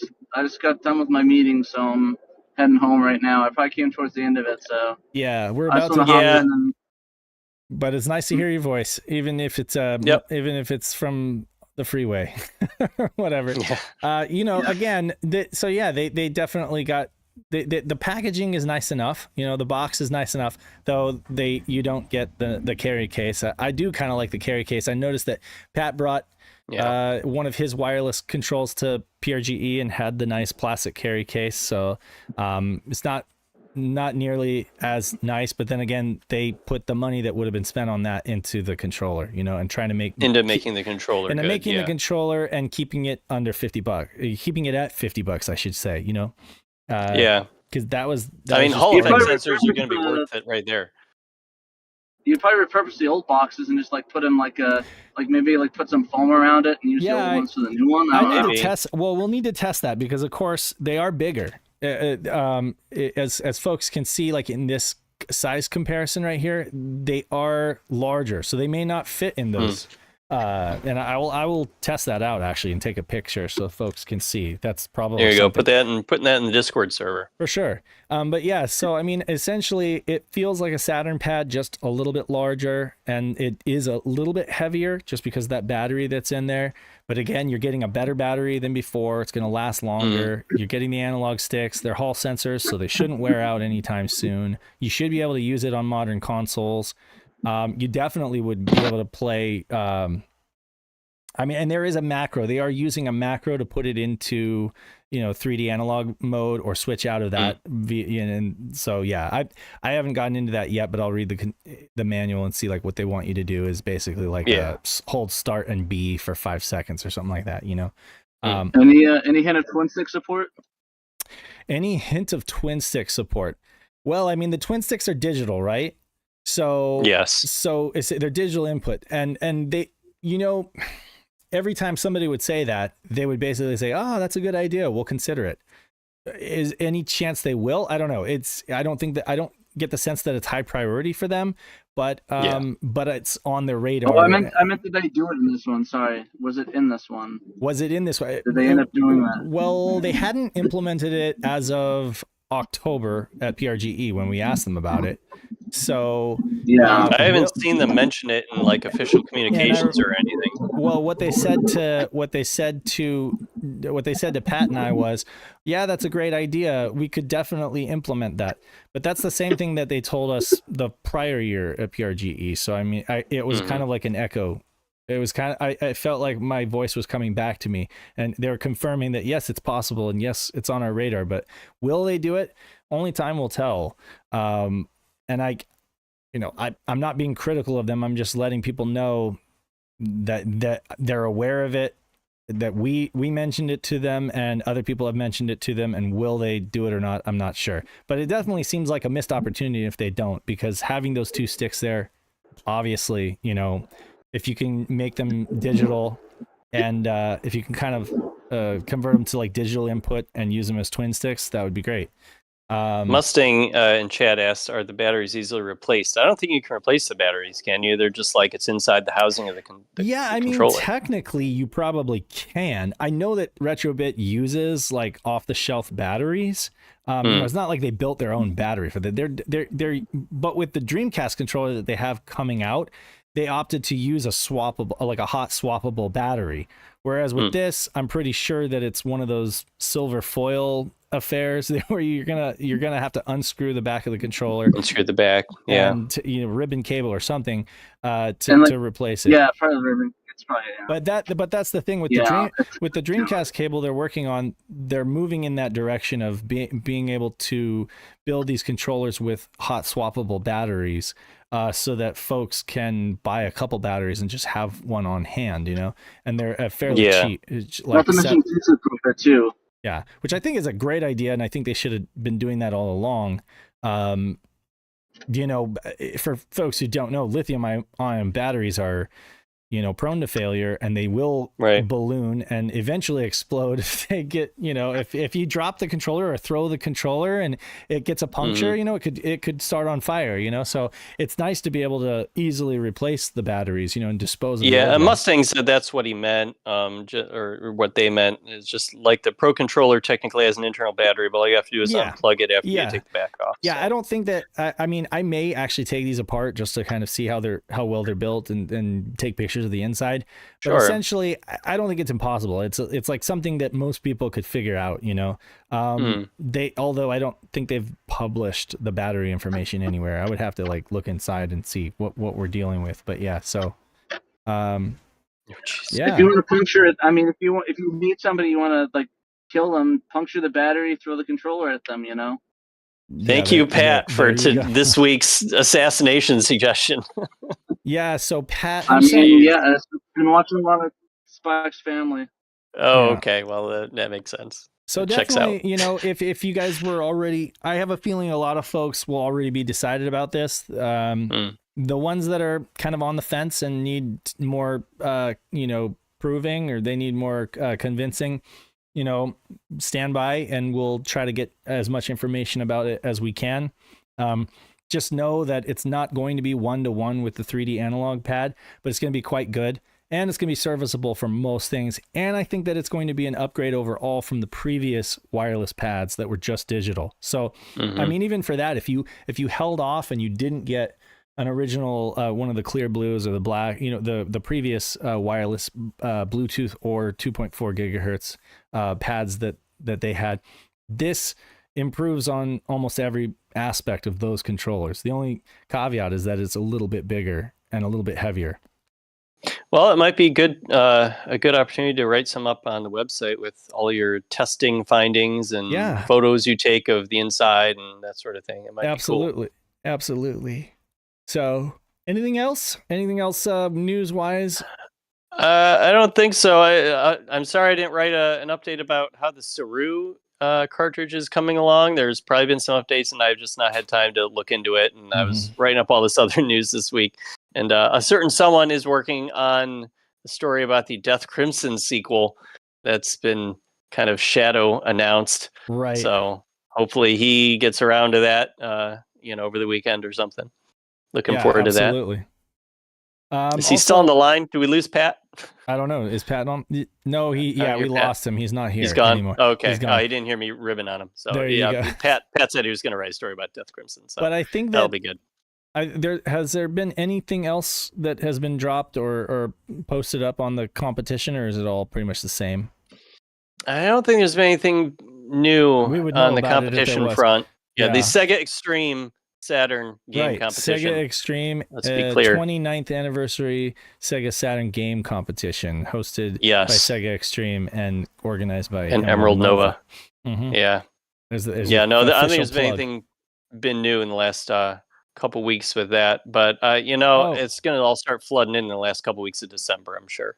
just got done with my meeting, so I'm heading home right now. I probably came towards the end of it, so yeah, we're about to get. But it's nice to hear your voice, even if it's even if it's from the freeway, whatever. You know, again, they definitely got the packaging is nice enough. You know, the box is nice enough, though you don't get the carry case. I do kind of like the carry case. I noticed that Pat brought one of his wireless controls to PRGE and had the nice plastic carry case. So it's not nearly as nice, but then again, they put the money that would have been spent on that into the controller, you know, and trying to making the controller the controller and keeping it under $50, keeping it at $50, I should say, you know. Because that was Hall effect sensors are going to be worth it right there. You'd probably repurpose the old boxes and just like put them maybe put some foam around it and use the old ones for the new one. We'll need to test that because of course they are bigger. As folks can see, like in this size comparison right here, they are larger, so they may not fit in those. And I will test that out actually and take a picture so folks can see. That's probably there you go. Putting that in the Discord server for sure. But yeah, so I mean, essentially, it feels like a Saturn pad, just a little bit larger, and it is a little bit heavier just because of that battery that's in there. But again, you're getting a better battery than before. It's going to last longer. You're getting the analog sticks. They're Hall sensors, so they shouldn't wear out anytime soon. You should be able to use it on modern consoles. You definitely would be able to play. And there is a macro. They are using a macro to put it into, 3D analog mode or switch out of that. And so, yeah, I haven't gotten into that yet, but I'll read the manual and see like what they want you to do is basically hold start and B for 5 seconds or something like that. Any hint of twin stick support? Any hint of twin stick support? Well, I mean, the twin sticks are digital, right? So Yes. so it's their digital input, and they, you know, every time somebody would say that, they would basically say, "Oh, that's a good idea. We'll consider it." Is any chance they will? I don't know. I don't think that, I don't get the sense that it's high priority for them, but but it's on their radar. Oh, I meant did they do it in this one? Sorry, was it in this one? Was it in this way? Did they end up doing that? Well, they hadn't implemented it as of October at PRGE when we asked them about it. So Yeah. I haven't seen them mention it in like official communications or anything. Well, what they said to Pat and I was, yeah, that's a great idea. We could definitely implement that. But that's the same thing that they told us the prior year at PRGE. So I mean, it was kind of like an echo. It was kind of, I felt like my voice was coming back to me, and they were confirming that yes, it's possible, and yes, it's on our radar. But will they do it? Only time will tell. And I'm not being critical of them. I'm just letting people know that they're aware of it, that we mentioned it to them, and other people have mentioned it to them. And will they do it or not? I'm not sure. But it definitely seems like a missed opportunity if they don't, because having those two sticks there, obviously, you know, if you can make them digital, and if you can kind of convert them to like digital input and use them as twin sticks, that would be great. Mustang in chat asked, are the batteries easily replaced? I don't think you can replace the batteries, can you? They're just like it's inside the housing of the controller. Mean, technically you probably can. I know that RetroBit uses like off-the-shelf batteries. You know, it's not like they built their own battery for that. They're but with the Dreamcast controller that they have coming out, they opted to use a swappable, like a hot swappable battery. Whereas with this, I'm pretty sure that it's one of those silver foil affairs where you're gonna have to unscrew the back of the controller, unscrew the back, yeah, and ribbon cable or something to replace it. Yeah, part of the ribbon. It's probably, yeah. But that's the thing with the Dreamcast cable they're working on. They're moving in that direction of being able to build these controllers with hot swappable batteries. So that folks can buy a couple batteries and just have one on hand, you know, and they're fairly cheap. Not to mention future-proof it too. Yeah, which I think is a great idea, and I think they should have been doing that all along. You know, for folks who don't know, lithium-ion batteries are, you know, prone to failure, and they will balloon and eventually explode if they get, you know, if you drop the controller or throw the controller and it gets a puncture, you know, it could start on fire, you know. So it's nice to be able to easily replace the batteries, you know, and dispose of them. Yeah, Mustang said that's what he meant, or what they meant is just like the Pro controller technically has an internal battery, but all you have to do is unplug it after you take the back off. Yeah, so. I don't think that. I mean, I may actually take these apart just to kind of see how well they're built and take pictures of the inside, but essentially I don't think it's impossible. It's like something that most people could figure out, you know. Although I don't think they've published the battery information anywhere. I would have to like look inside and see what we're dealing with, but yeah, so if you want to puncture it, I mean, if you meet somebody you want to like kill them, puncture the battery, throw the controller at them, you know. Thank you, Pat, for this week's assassination suggestion. Yeah, so Pat, I've been watching a lot of Spike's Family. Oh, okay. Well, that makes sense. So definitely, you know, if you guys were already, I have a feeling a lot of folks will already be decided about this. The ones that are kind of on the fence and need more, you know, proving, or they need more convincing, you know, stand by and we'll try to get as much information about it as we can. Just know that it's not going to be 1-to-1 with the 3D analog pad, but it's going to be quite good, and it's going to be serviceable for most things. And I think that it's going to be an upgrade overall from the previous wireless pads that were just digital. So, I mean, even for that, if you held off and you didn't get an original one of the clear blues or the black, you know, the previous wireless Bluetooth or 2.4 gigahertz pads that they had, this improves on almost every aspect of those controllers. The only caveat is that it's a little bit bigger and a little bit heavier. Well, it might be a good opportunity to write some up on the website with all your testing findings and photos you take of the inside and that sort of thing. It might be cool. Absolutely. So, anything else? News-wise? I don't think so. I'm sorry I didn't write an update about how the Saru cartridges coming along. There's probably been some updates, and I've just not had time to look into it. And I was writing up all this other news this week. And a certain someone is working on the story about the Death Crimson sequel that's been kind of shadow announced. Right. So hopefully he gets around to that, over the weekend or something. Looking forward to that. Absolutely. Is he still on the line? Do we lose Pat? I don't know. Is Pat on? No, we Pat. lost him. He's not here He's gone. anymore. Okay. He's gone. He didn't hear me ribbing on him. So there you go. Pat said he was going to write a story about Death Crimson. So but I think that'll be good. Has there been anything else that has been dropped or posted up on the competition, or is it all pretty much the same? I don't think there's been anything new on the competition front. Yeah, the Sega Extreme Saturn game competition. Sega Extreme, let's be clear. 29th anniversary Sega Saturn game competition, hosted by Sega Extreme and organized by Emerald Nova. Mm-hmm. Yeah. I don't think there's been anything been new in the last couple weeks with that, but it's going to all start flooding in the last couple weeks of December, I'm sure.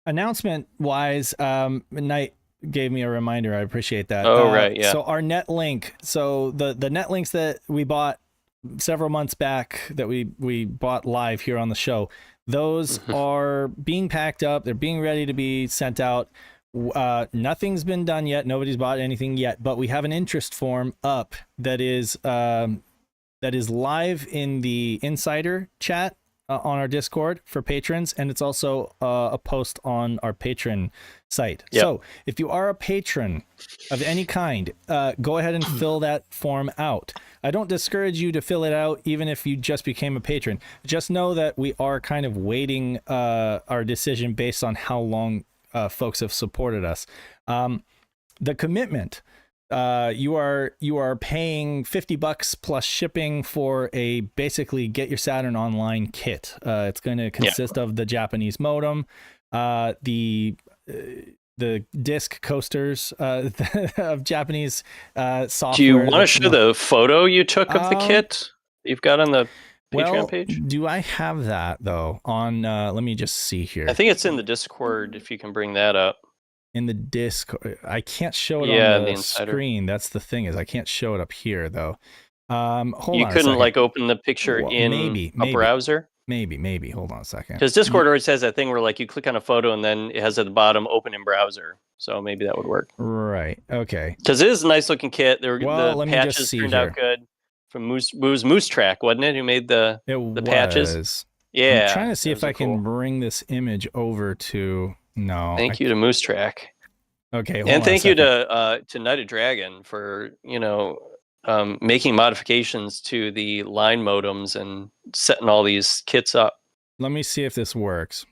Announcement wise, Knight gave me a reminder. I appreciate that. Right, yeah. So our net link, the net links that we bought several months back, that we bought live here on the show, those are being packed up. They're being ready to be sent out. Nothing's been done yet. Nobody's bought anything yet, but we have an interest form up that is live in the insider chat on our Discord for patrons, and it's also a post on our patron site. Yep. So if you are a patron of any kind, go ahead and fill that form out. I don't discourage you to fill it out even if you just became a patron. Just know that we are kind of waiting our decision based on how long folks have supported us. The commitment, you are paying $50 plus shipping for a basically get your Saturn online kit. It's going to consist of the Japanese modem, the disc coasters of Japanese software. Do you want to show the photo you took of the kit you've got on the Patreon page? Do I have that though? On let me just see here. I think it's in the Discord if you can bring that up. In the Discord, I can't show it on the screen. That's the thing, is I can't show it up here though. You couldn't open the picture in a browser? Maybe. Hold on a second. Because Discord always has that thing where you click on a photo and then it has at the bottom open in browser. So maybe that would work. Right. Okay. Because it is a nice looking kit. The patches turned out good. From Moose Track, wasn't it? Who made the patches? Yeah. I'm trying to see if I can bring this image over to. No. Thank you to Moose Track. Okay. And thank you to Night of Dragon for making modifications to the line modems and setting all these kits up. Let me see if this works.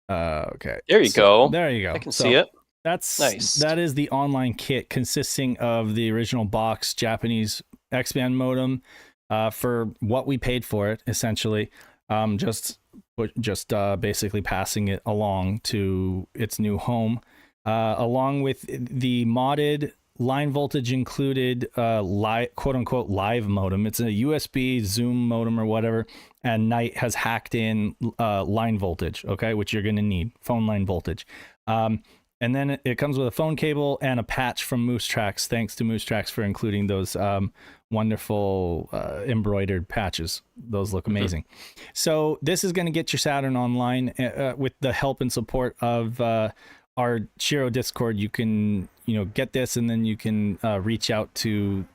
Okay. There you go. There you go. I can see it. That's nice. That is the online kit consisting of the original box Japanese X-band modem for what we paid for it, essentially. Just basically passing it along to its new home, along with the modded line voltage included quote unquote live modem. It's a USB Zoom modem or whatever, and Knight has hacked in line voltage, okay, which you're going to need, phone line voltage. And then it comes with a phone cable and a patch from Moose Tracks. Thanks to Moose Tracks for including those wonderful embroidered patches. Those look amazing. So this is going to get your Saturn online with the help and support of our SHIRO Discord. You can get this, and then you can reach out to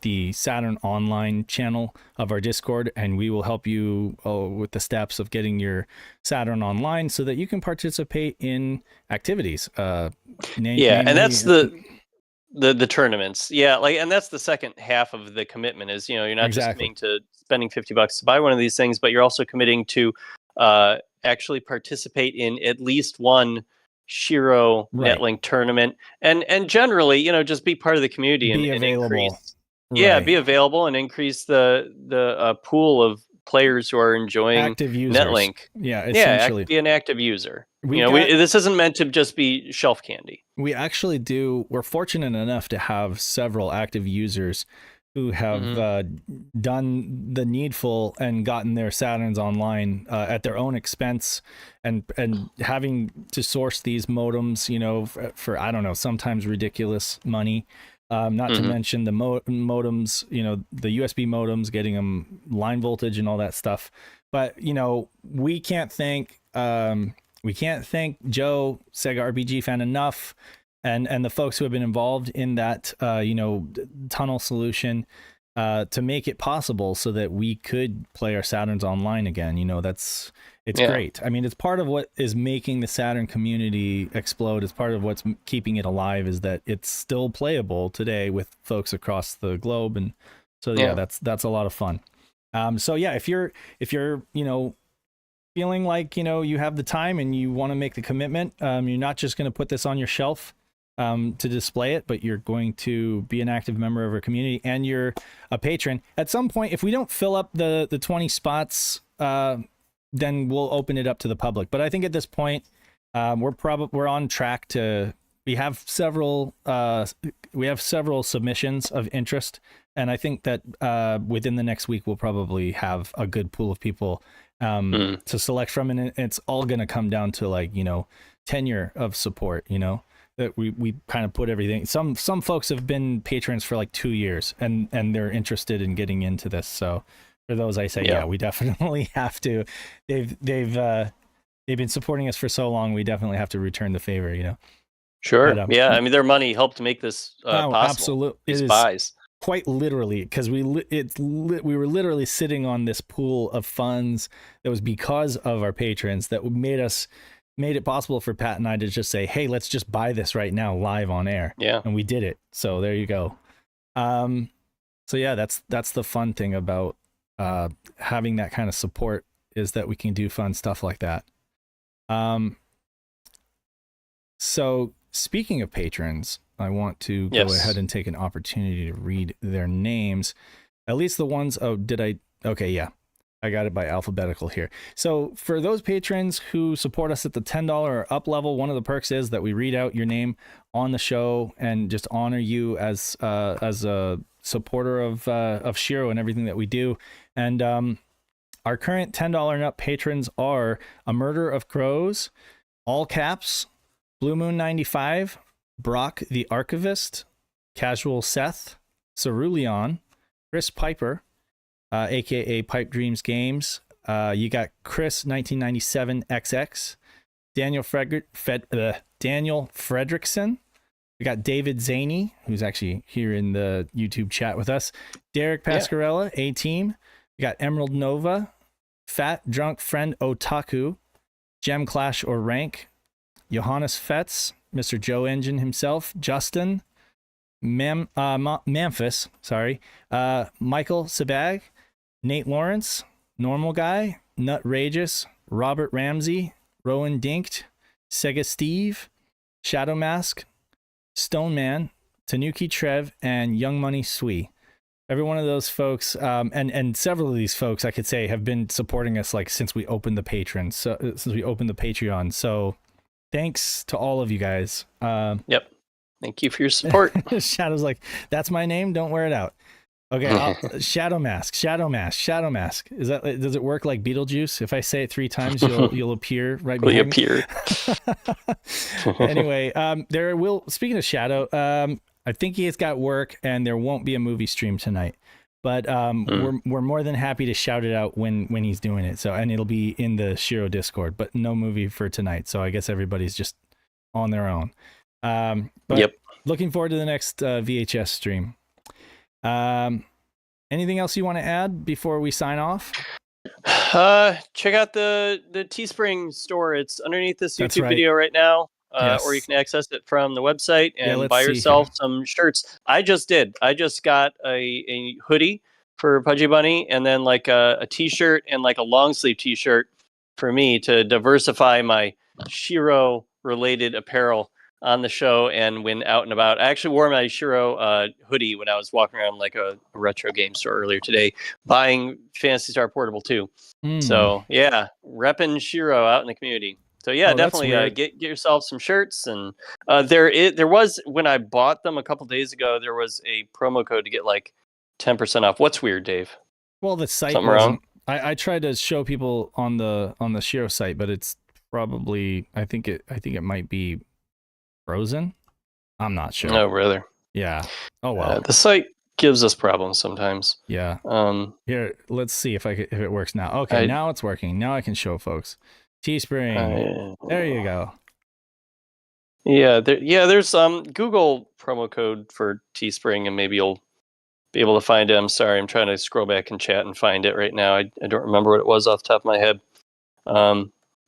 the Saturn Online channel of our Discord, and we will help you with the steps of getting your Saturn online so that you can participate in activities. And that's the tournaments. And that's the second half of the commitment is, you're not just committing to spending $50 to buy one of these things, but you're also committing to actually participate in at least one SHIRO Netlink tournament, and generally, just be part of the community and increase. Be available and increase the pool of players who are enjoying active users. Netlink. Essentially. Be an active user. This isn't meant to just be shelf candy. We're fortunate enough to have several active users who have done the needful and gotten their Saturns online at their own expense, and having to source these modems, for I don't know, sometimes ridiculous money. Not to mention the modems, the USB modems, getting them line voltage and all that stuff. But we can't thank Joe, Sega RPG fan, enough. And the folks who have been involved in that, tunnel solution to make it possible so that we could play our Saturns online again. It's great. I mean, it's part of what is making the Saturn community explode. It's part of what's keeping it alive, is that it's still playable today with folks across the globe. And so, that's a lot of fun. So yeah, if you're, feeling like, you have the time and you want to make the commitment, you're not just going to put this on your shelf to display it, but you're going to be an active member of our community and you're a patron. At some point, if we don't fill up the 20 spots, then we'll open it up to the public. But I think at this point, we're on track to, we have several submissions of interest. And I think that within the next week, we'll probably have a good pool of people to select from. And it's all going to come down to tenure of support, that we kind of put everything. Some folks have been patrons for 2 years and they're interested in getting into this. So for those, I say, we definitely have to. They've been supporting us for so long. We definitely have to return the favor, Sure. But, I mean, their money helped to make this possible. Absolutely. These buys. Quite literally, because we were literally sitting on this pool of funds that was because of our patrons that made it possible for Pat and I to just say, hey, let's just buy this right now live on air. Yeah. And we did it. So there you go. So yeah, that's the fun thing about having that kind of support, is that we can do fun stuff like that. So speaking of patrons, I want to go ahead and take an opportunity to read their names, at least the ones. I got it by alphabetical here. So for those patrons who support us at the $10 or up level, one of the perks is that we read out your name on the show and just honor you as a supporter of SHIRO and everything that we do. And our current $10 and up patrons are A Murder of Crows, all caps, Blue Moon 95, Brock the Archivist, Casual Seth, Cerulean, Chris Piper, aka Pipe Dreams Games. You got Chris 1997 XX, Daniel Fredrickson. We got David Zaney, who's actually here in the YouTube chat with us. Derek Pascarella, A Team. We got Emerald Nova, Fat Drunk Friend Otaku, Gem Clash or Rank, Johannes Fetz, Mr. Joe Engine himself, Justin, Memphis, Michael Sabag, Nate Lawrence, Normal Guy, Nutrageous, Robert Ramsey, Rowan Dinked, Sega Steve, Shadow Mask, Stone Man, Tanuki Trev, and Young Money Sui. Every one of those folks, and several of these folks, I could say, have been supporting us since we opened the patrons, since we opened the Patreon. So thanks to all of you guys. Yep. Thank you for your support. Shadow's like, that's my name. Don't wear it out. Okay. Shadow Mask. Is that, does it work like Beetlejuice? If I say it 3 times, you'll appear right behind me. Anyway, speaking of Shadow, I think he has got work and there won't be a movie stream tonight, but we're more than happy to shout it out when he's doing it. So, and it'll be in the SHIRO Discord, but no movie for tonight. So I guess everybody's just on their own. But looking forward to the next VHS stream. Anything else you want to add before we sign off? Check out the Teespring store. It's underneath this YouTube video right now. Or you can access it from the website and buy yourself some shirts. I just got a hoodie for Pudgy Bunny, and then a t-shirt and a long sleeve t-shirt for me to diversify my SHIRO related apparel on the show and when out and about. I actually wore my SHIRO hoodie when I was walking around a retro game store earlier today, buying Phantasy Star Portable 2. So yeah, repping SHIRO out in the community. So yeah, definitely get yourself some shirts. And there was, when I bought them a couple days ago, there was a promo code to get 10% off. What's weird, Dave? Well, the site Something wrong? I tried to show people on the SHIRO site, but it's probably I think it might be frozen. I'm not sure. No, really. Yeah. Oh well. The site gives us problems sometimes. Yeah. Here, let's see if it works now. Okay, now it's working. Now I can show folks. Teespring. There you go. Yeah, there's Google promo code for Teespring, and maybe you'll be able to find it. I'm sorry, I'm trying to scroll back in chat and find it right now. I don't remember what it was off the top of my head.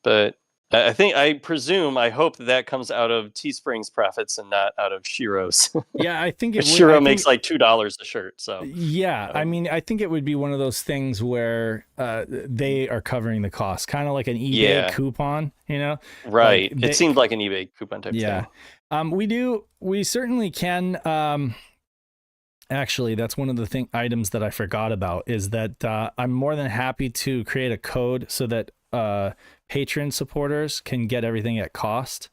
But I hope that comes out of Teespring's profits and not out of SHIRO's. Yeah, I think SHIRO makes like $2 a shirt. So yeah, I mean, I think it would be one of those things where they are covering the cost, kind of like an eBay coupon, you know? Right. It seemed like an eBay coupon type thing. We certainly can. Actually, that's one of the items that I forgot about is that I'm more than happy to create a code so that patron supporters can get everything at cost.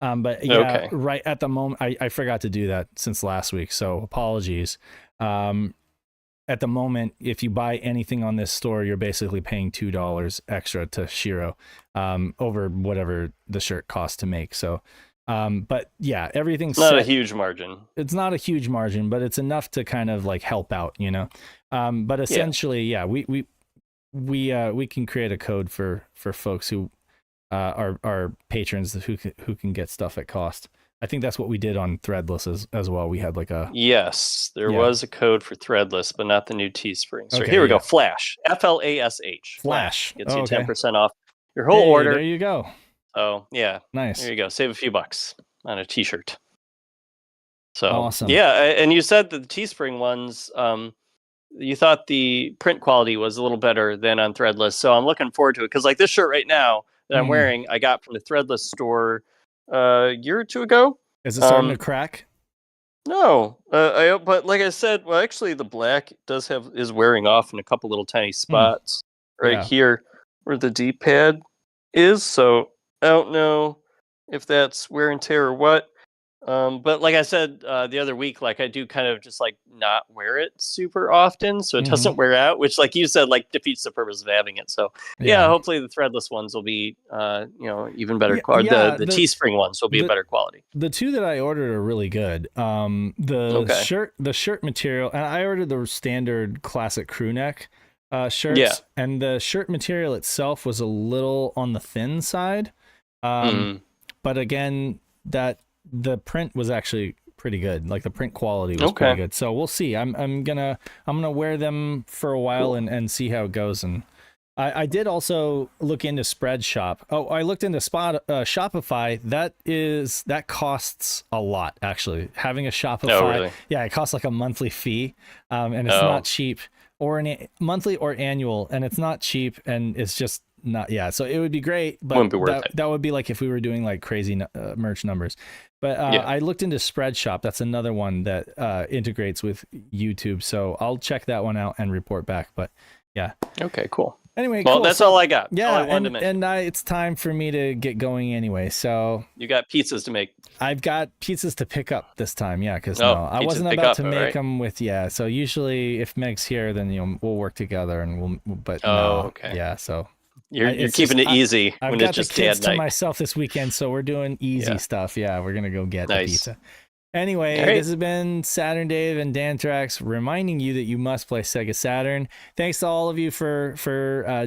But yeah, right at the moment, I forgot to do that since last week. So apologies. At the moment, if you buy anything on this store, you're basically paying $2 extra to SHIRO over whatever the shirt costs to make. So, but yeah, everything's not a huge margin. It's not a huge margin, but it's enough to kind of like help out, you know? But essentially, we can create a code for folks who are patrons who can get stuff at cost. I think that's what we did on Threadless as well. We had like a there was a code for Threadless, but not the new Teespring. So here we go. Flash, FLASH. Flash gets you 10% off your whole order. There you go. Oh yeah, nice. There you go. Save a few bucks on a T-shirt. So awesome. Yeah, and you said that the Teespring ones, you thought the print quality was a little better than on Threadless. So I'm looking forward to it because like this shirt right now that I'm wearing, I got from the Threadless store a year or two ago. Is it starting to crack? No, but like I said, well, actually, the black is wearing off in a couple little tiny spots here where the D-pad is. So I don't know if that's wear and tear or what. But like I said the other week, like I do kind of just like not wear it super often, so it doesn't wear out, which like you said, like defeats the purpose of having it. So yeah, hopefully the Threadless ones will be even better quality. The Teespring ones will be a better quality. The two that I ordered are really good. The shirt material, and I ordered the standard classic crew neck shirts, and the shirt material itself was a little on the thin side. But again, the print was actually pretty good. Like the print quality was pretty good. So we'll see. I'm gonna wear them for a while and see how it goes. And I did also look into Spreadshop. Oh, I looked into Shopify. That costs a lot actually. Having a Shopify. Oh, really? Yeah, it costs like a monthly fee, and it's not cheap, or monthly or annual, and it's not cheap, and it's just not. So it would be great, but wouldn't be worth it. That would be like if we were doing like crazy merch numbers. But I looked into Spreadshop. That's another one that integrates with YouTube. So I'll check that one out and report back. But yeah. Okay, cool. Anyway, well, that's all I got. Yeah, all I wanted to mention. And it's time for me to get going anyway. So you got pizzas to make. I've got pizzas to pick up this time. Yeah, because I wasn't about to make them with. Yeah, so usually if Meg's here, then we'll work together and we'll. But yeah, so. You're keeping it easy when it's just I've got the kids to myself this weekend, so we're doing easy stuff. Yeah, we're gonna go get the pizza. Anyway, this has been SaturnDave and Danthrax reminding you that you must play Sega Saturn. Thanks to all of you for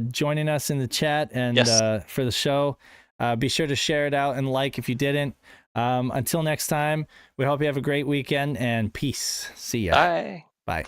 joining us in the chat and for the show. Be sure to share it out and like if you didn't. Until next time, we hope you have a great weekend and peace. See ya. Bye. Bye.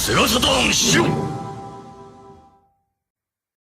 SHIRO